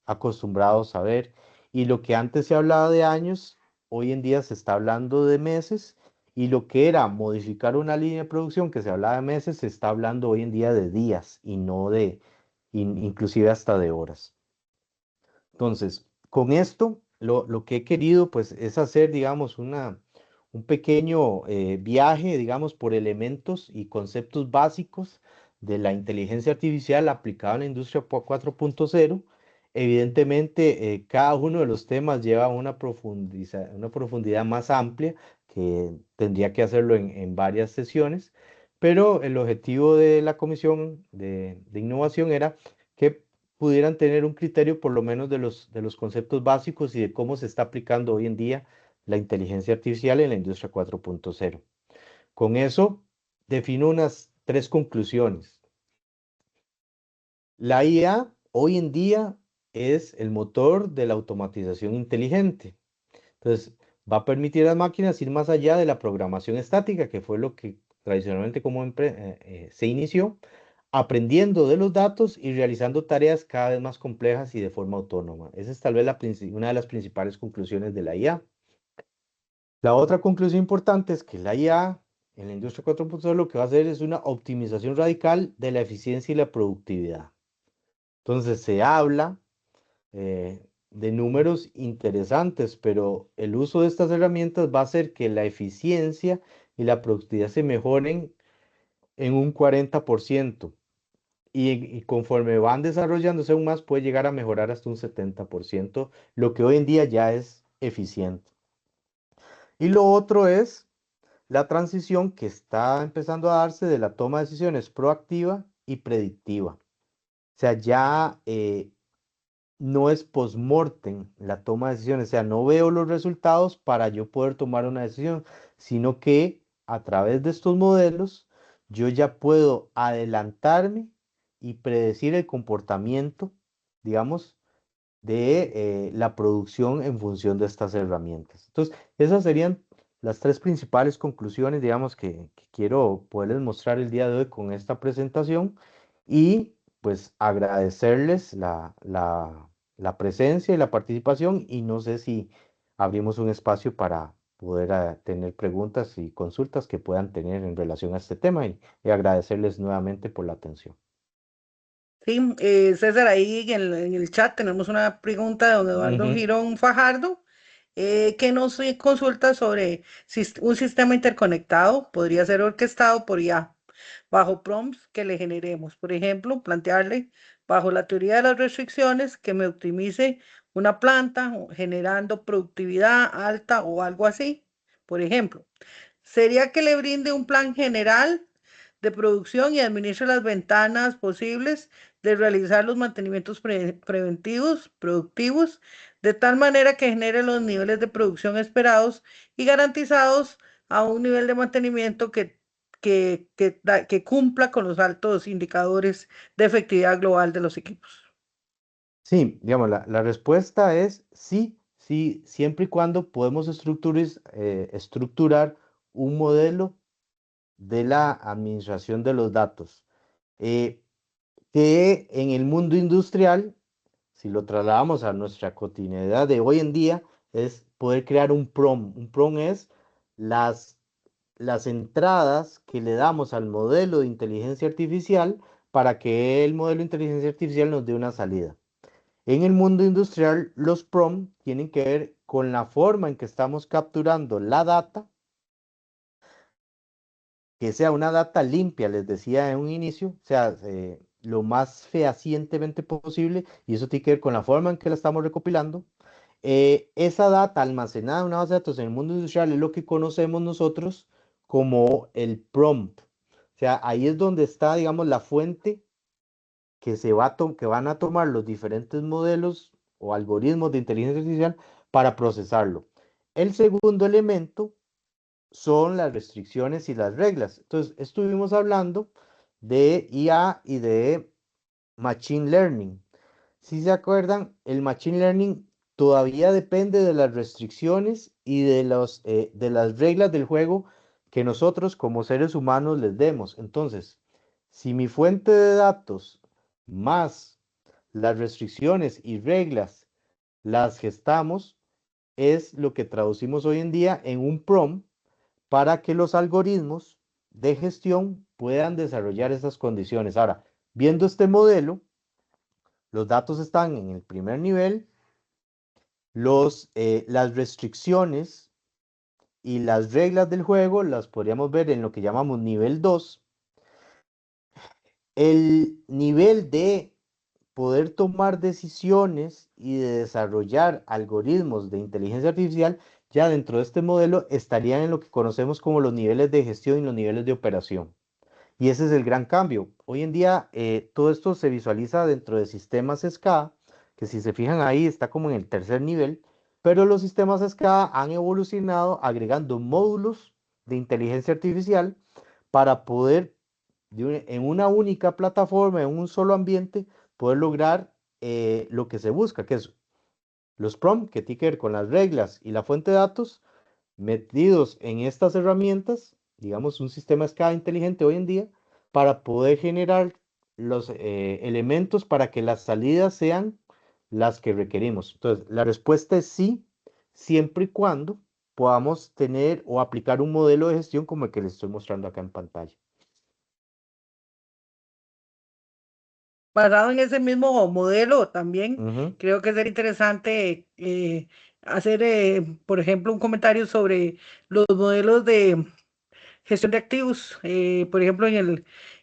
acostumbrados a ver. Y lo que antes se hablaba de años, hoy en día se está hablando de meses. Y lo que era modificar una línea de producción que se hablaba de meses, se está hablando hoy en día de días y no inclusive hasta de horas. Entonces, con esto, lo que he querido, pues, es hacer, digamos, un pequeño viaje, digamos, por elementos y conceptos básicos de la inteligencia artificial aplicada en la industria 4.0, Evidentemente, cada uno de los temas lleva una profundidad más amplia que tendría que hacerlo en varias sesiones, pero el objetivo de la Comisión de Innovación era que pudieran tener un criterio por lo menos de los conceptos básicos y de cómo se está aplicando hoy en día la inteligencia artificial en la industria 4.0. Con eso, defino unas 3 conclusiones. La IA hoy en día es el motor de la automatización inteligente. Entonces, va a permitir a las máquinas ir más allá de la programación estática, que fue lo que tradicionalmente se inició, aprendiendo de los datos y realizando tareas cada vez más complejas y de forma autónoma. Esa es tal vez una de las principales conclusiones de la IA. La otra conclusión importante es que la IA en la industria 4.0 lo que va a hacer es una optimización radical de la eficiencia y la productividad. Entonces se habla de números interesantes, pero el uso de estas herramientas va a hacer que la eficiencia y la productividad se mejoren en un 40%. Y conforme van desarrollándose aún más, puede llegar a mejorar hasta un 70%, lo que hoy en día ya es eficiente. Y lo otro es la transición que está empezando a darse de la toma de decisiones proactiva y predictiva. O sea, ya no es post-mortem la toma de decisiones, o sea, no veo los resultados para yo poder tomar una decisión, sino que a través de estos modelos yo ya puedo adelantarme y predecir el comportamiento, digamos, de la producción en función de estas herramientas. Entonces, esas serían las 3 principales conclusiones, digamos, que quiero poderles mostrar el día de hoy con esta presentación y pues agradecerles la presencia y la participación y no sé si abrimos un espacio para poder tener preguntas y consultas que puedan tener en relación a este tema y agradecerles nuevamente por la atención. Sí, César, ahí en el chat tenemos una pregunta de don Eduardo Ujú. Girón Fajardo, que nos consulta sobre un sistema interconectado, podría ser orquestado por IA, bajo prompts que le generemos. Por ejemplo, plantearle, bajo la teoría de las restricciones, que me optimice una planta generando productividad alta o algo así. Por ejemplo, sería que le brinde un plan general de producción y administre las ventanas posibles de realizar los mantenimientos preventivos, productivos, de tal manera que genere los niveles de producción esperados y garantizados a un nivel de mantenimiento que cumpla con los altos indicadores de efectividad global de los equipos. Sí, digamos, la respuesta es sí, sí, siempre y cuando podemos estructurar un modelo de la administración de los datos, que en el mundo industrial, si lo trasladamos a nuestra cotidianidad de hoy en día, es poder crear un PROM. Un PROM es las, las entradas que le damos al modelo de inteligencia artificial para que el modelo de inteligencia artificial nos dé una salida. En el mundo industrial, los PROM tienen que ver con la forma en que estamos capturando la data, que sea una data limpia, les decía en un inicio, o sea, lo más fehacientemente posible, y eso tiene que ver con la forma en que la estamos recopilando. Esa data almacenada en una base de datos en el mundo industrial es lo que conocemos nosotros como el prompt. O sea, ahí es donde está, digamos, la fuente que van a tomar los diferentes modelos o algoritmos de inteligencia artificial para procesarlo. El segundo elemento son las restricciones y las reglas. Entonces, estuvimos hablando de IA y de Machine Learning. Si se acuerdan, el Machine Learning todavía depende de las restricciones y de las reglas del juego que nosotros como seres humanos les demos. Entonces, si mi fuente de datos más las restricciones y reglas las gestamos, es lo que traducimos hoy en día en un prompt para que los algoritmos de gestión puedan desarrollar esas condiciones. Ahora, viendo este modelo, los datos están en el primer nivel, las restricciones y las reglas del juego las podríamos ver en lo que llamamos nivel 2. El nivel de poder tomar decisiones y de desarrollar algoritmos de inteligencia artificial, ya dentro de este modelo estarían en lo que conocemos como los niveles de gestión y los niveles de operación. Y ese es el gran cambio. Hoy en día todo esto se visualiza dentro de sistemas SCADA, que si se fijan ahí está como en el tercer nivel, pero los sistemas SCADA han evolucionado agregando módulos de inteligencia artificial para poder en una única plataforma, en un solo ambiente, poder lograr lo que se busca, que es los prompts, que tiene que ver con las reglas y la fuente de datos, metidos en estas herramientas, digamos un sistema SCADA inteligente hoy en día, para poder generar los elementos para que las salidas sean las que requerimos. Entonces, la respuesta es sí, siempre y cuando podamos tener o aplicar un modelo de gestión como el que les estoy mostrando acá en pantalla. Basado en ese mismo modelo también, Ujú, creo que sería interesante hacer, por ejemplo, un comentario sobre los modelos de gestión de activos, por ejemplo, en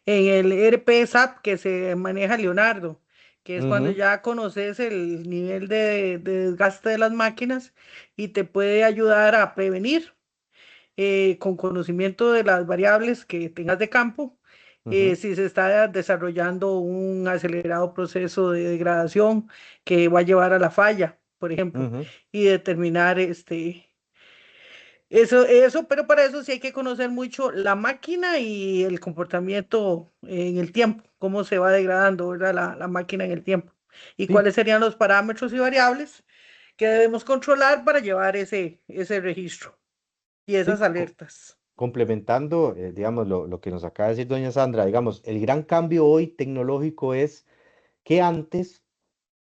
el ERP SAP que se maneja Leonardo, que es cuando ujú, ya conoces el nivel de desgaste de las máquinas y te puede ayudar a prevenir con conocimiento de las variables que tengas de campo, ujú, si se está desarrollando un acelerado proceso de degradación que va a llevar a la falla, por ejemplo, ujú. y determinar eso, pero para eso sí hay que conocer mucho la máquina y el comportamiento en el tiempo, cómo se va degradando, ¿verdad? La máquina en el tiempo y Sí, cuáles serían los parámetros y variables que debemos controlar para llevar ese registro y esas sí, alertas. complementando, digamos, lo que nos acaba de decir doña Sandra, digamos, el gran cambio hoy tecnológico es que antes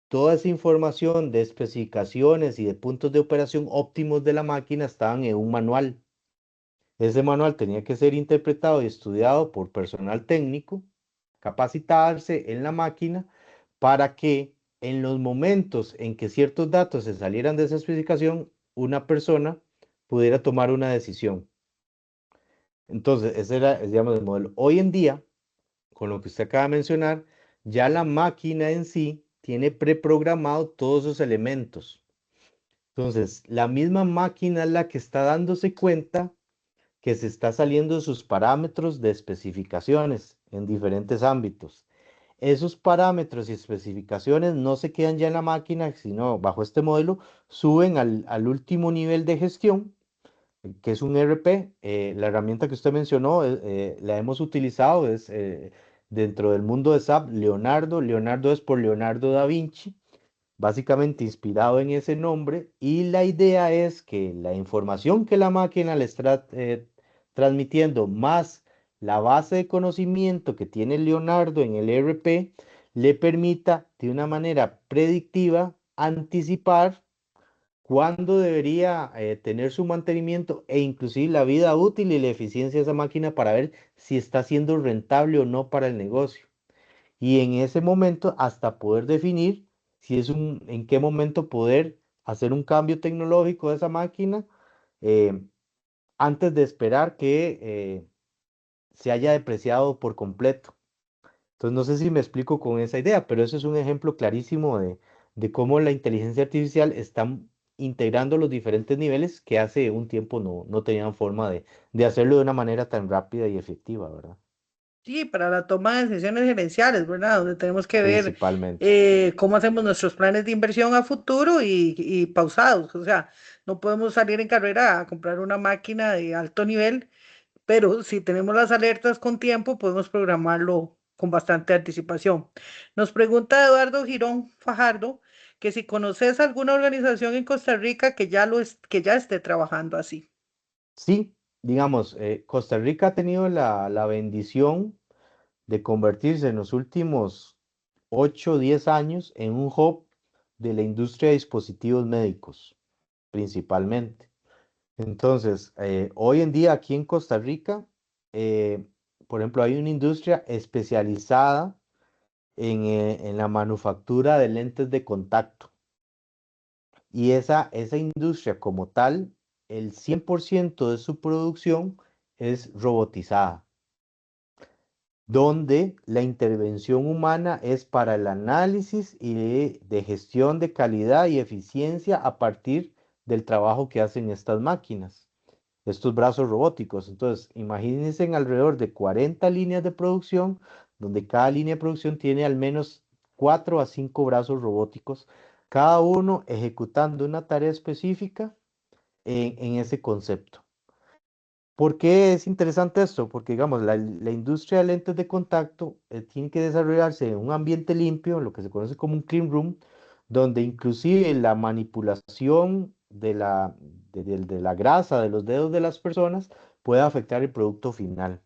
toda esa información de especificaciones y de puntos de operación óptimos de la máquina estaban en un manual. Ese manual tenía que ser interpretado y estudiado por personal técnico, capacitarse en la máquina para que en los momentos en que ciertos datos se salieran de esa especificación, una persona pudiera tomar una decisión. Entonces, ese era, digamos, el modelo. Hoy en día, con lo que usted acaba de mencionar, ya la máquina en sí tiene preprogramado todos esos elementos. Entonces, la misma máquina es la que está dándose cuenta que se está saliendo de sus parámetros de especificaciones en diferentes ámbitos. Esos parámetros y especificaciones no se quedan ya en la máquina, sino bajo este modelo suben al último nivel de gestión, que es un ERP. La herramienta que usted mencionó, la hemos utilizado, es dentro del mundo de SAP, Leonardo. Leonardo es por Leonardo da Vinci, básicamente inspirado en ese nombre, y la idea es que la información que la máquina le está transmitiendo más la base de conocimiento que tiene Leonardo en el ERP le permita de una manera predictiva anticipar cuándo debería tener su mantenimiento e inclusive la vida útil y la eficiencia de esa máquina para ver si está siendo rentable o no para el negocio. Y en ese momento hasta poder definir si es en qué momento poder hacer un cambio tecnológico de esa máquina eh, antes de esperar que se haya depreciado por completo. Entonces no sé si me explico con esa idea, pero eso es un ejemplo clarísimo de cómo la inteligencia artificial está integrando los diferentes niveles que hace un tiempo no tenían forma de hacerlo de una manera tan rápida y efectiva, ¿verdad? Sí, para la toma de decisiones gerenciales, ¿verdad? Donde tenemos que ver Principalmente. cómo hacemos nuestros planes de inversión a futuro y pausados. O sea, no podemos salir en carrera a comprar una máquina de alto nivel, pero si tenemos las alertas con tiempo, podemos programarlo con bastante anticipación. Nos pregunta Eduardo Girón Fajardo que si conoces alguna organización en Costa Rica que ya esté trabajando así. Sí, digamos, Costa Rica ha tenido la bendición de convertirse en los últimos 8 o 10 años en un hub de la industria de dispositivos médicos, principalmente. Entonces, hoy en día aquí en Costa Rica, eh, por ejemplo, hay una industria especializada en la manufactura de lentes de contacto. Y esa industria como tal, el 100% de su producción es robotizada. donde la intervención humana es para el análisis y de gestión de calidad y eficiencia a partir del trabajo que hacen estas máquinas, estos brazos robóticos. Entonces, imagínense en alrededor de 40 líneas de producción, donde cada línea de producción tiene al menos 4 a 5 brazos robóticos, cada uno ejecutando una tarea específica en ese concepto. ¿Por qué es interesante esto? Porque, digamos, la industria de lentes de contacto tiene que desarrollarse en un ambiente limpio, lo que se conoce como un clean room, donde inclusive la manipulación de la grasa de los dedos de las personas puede afectar el producto final.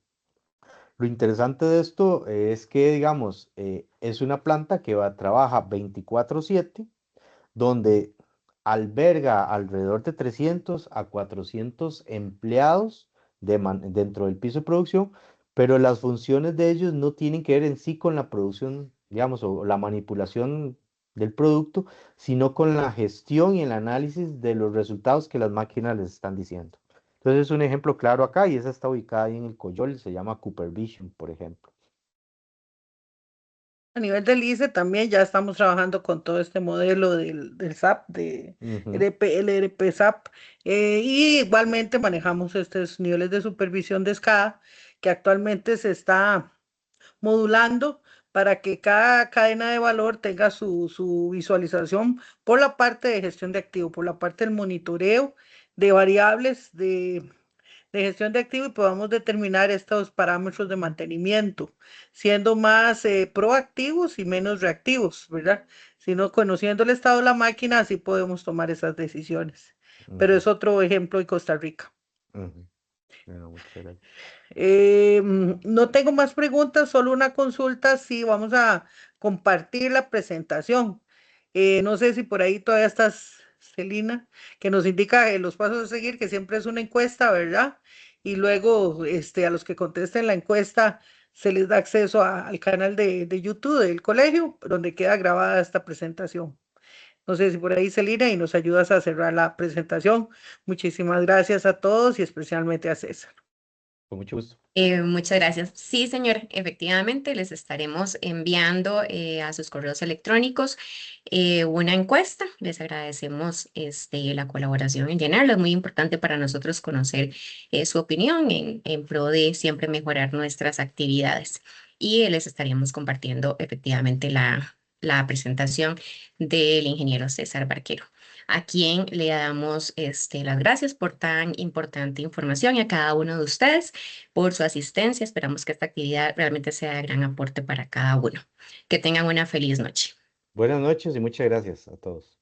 Lo interesante de esto es que, digamos, es una planta que trabaja 24/7, donde alberga alrededor de 300 a 400 empleados dentro del piso de producción, pero las funciones de ellos no tienen que ver en sí con la producción, digamos, o la manipulación del producto, sino con la gestión y el análisis de los resultados que las máquinas les están diciendo. Entonces es un ejemplo claro acá y esa está ubicada ahí en el Coyol, se llama Cooper Vision, por ejemplo. A nivel del ICE también ya estamos trabajando con todo este modelo del SAP, Ujú, el ERP SAP, y igualmente manejamos estos niveles de supervisión de SCADA que actualmente se está modulando para que cada cadena de valor tenga su visualización por la parte de gestión de activo, por la parte del monitoreo de variables de gestión de activo y podamos determinar estos parámetros de mantenimiento, siendo más proactivos y menos reactivos, ¿verdad? Sino conociendo el estado de la máquina, así podemos tomar esas decisiones. Pero ujú, es otro ejemplo de Costa Rica. ujú. Bueno, muchas gracias. No tengo más preguntas, solo una consulta. Sí, vamos a compartir la presentación. No sé si por ahí todavía estás, Celina, que nos indica los pasos a seguir, que siempre es una encuesta, ¿verdad? Y luego a los que contesten la encuesta se les da acceso al canal de YouTube del colegio, donde queda grabada esta presentación. No sé si por ahí, Celina, y nos ayudas a cerrar la presentación. Muchísimas gracias a todos y especialmente a César. Con mucho gusto. Muchas gracias. Sí, señor, efectivamente les estaremos enviando a sus correos electrónicos una encuesta. Les agradecemos la colaboración en llenarla. Es muy importante para nosotros conocer su opinión en pro de siempre mejorar nuestras actividades. Y les estaríamos compartiendo efectivamente la presentación del ingeniero César Barquero, a quien le damos las gracias por tan importante información y a cada uno de ustedes por su asistencia. Esperamos que esta actividad realmente sea de gran aporte para cada uno. Que tengan una feliz noche. Buenas noches y muchas gracias a todos.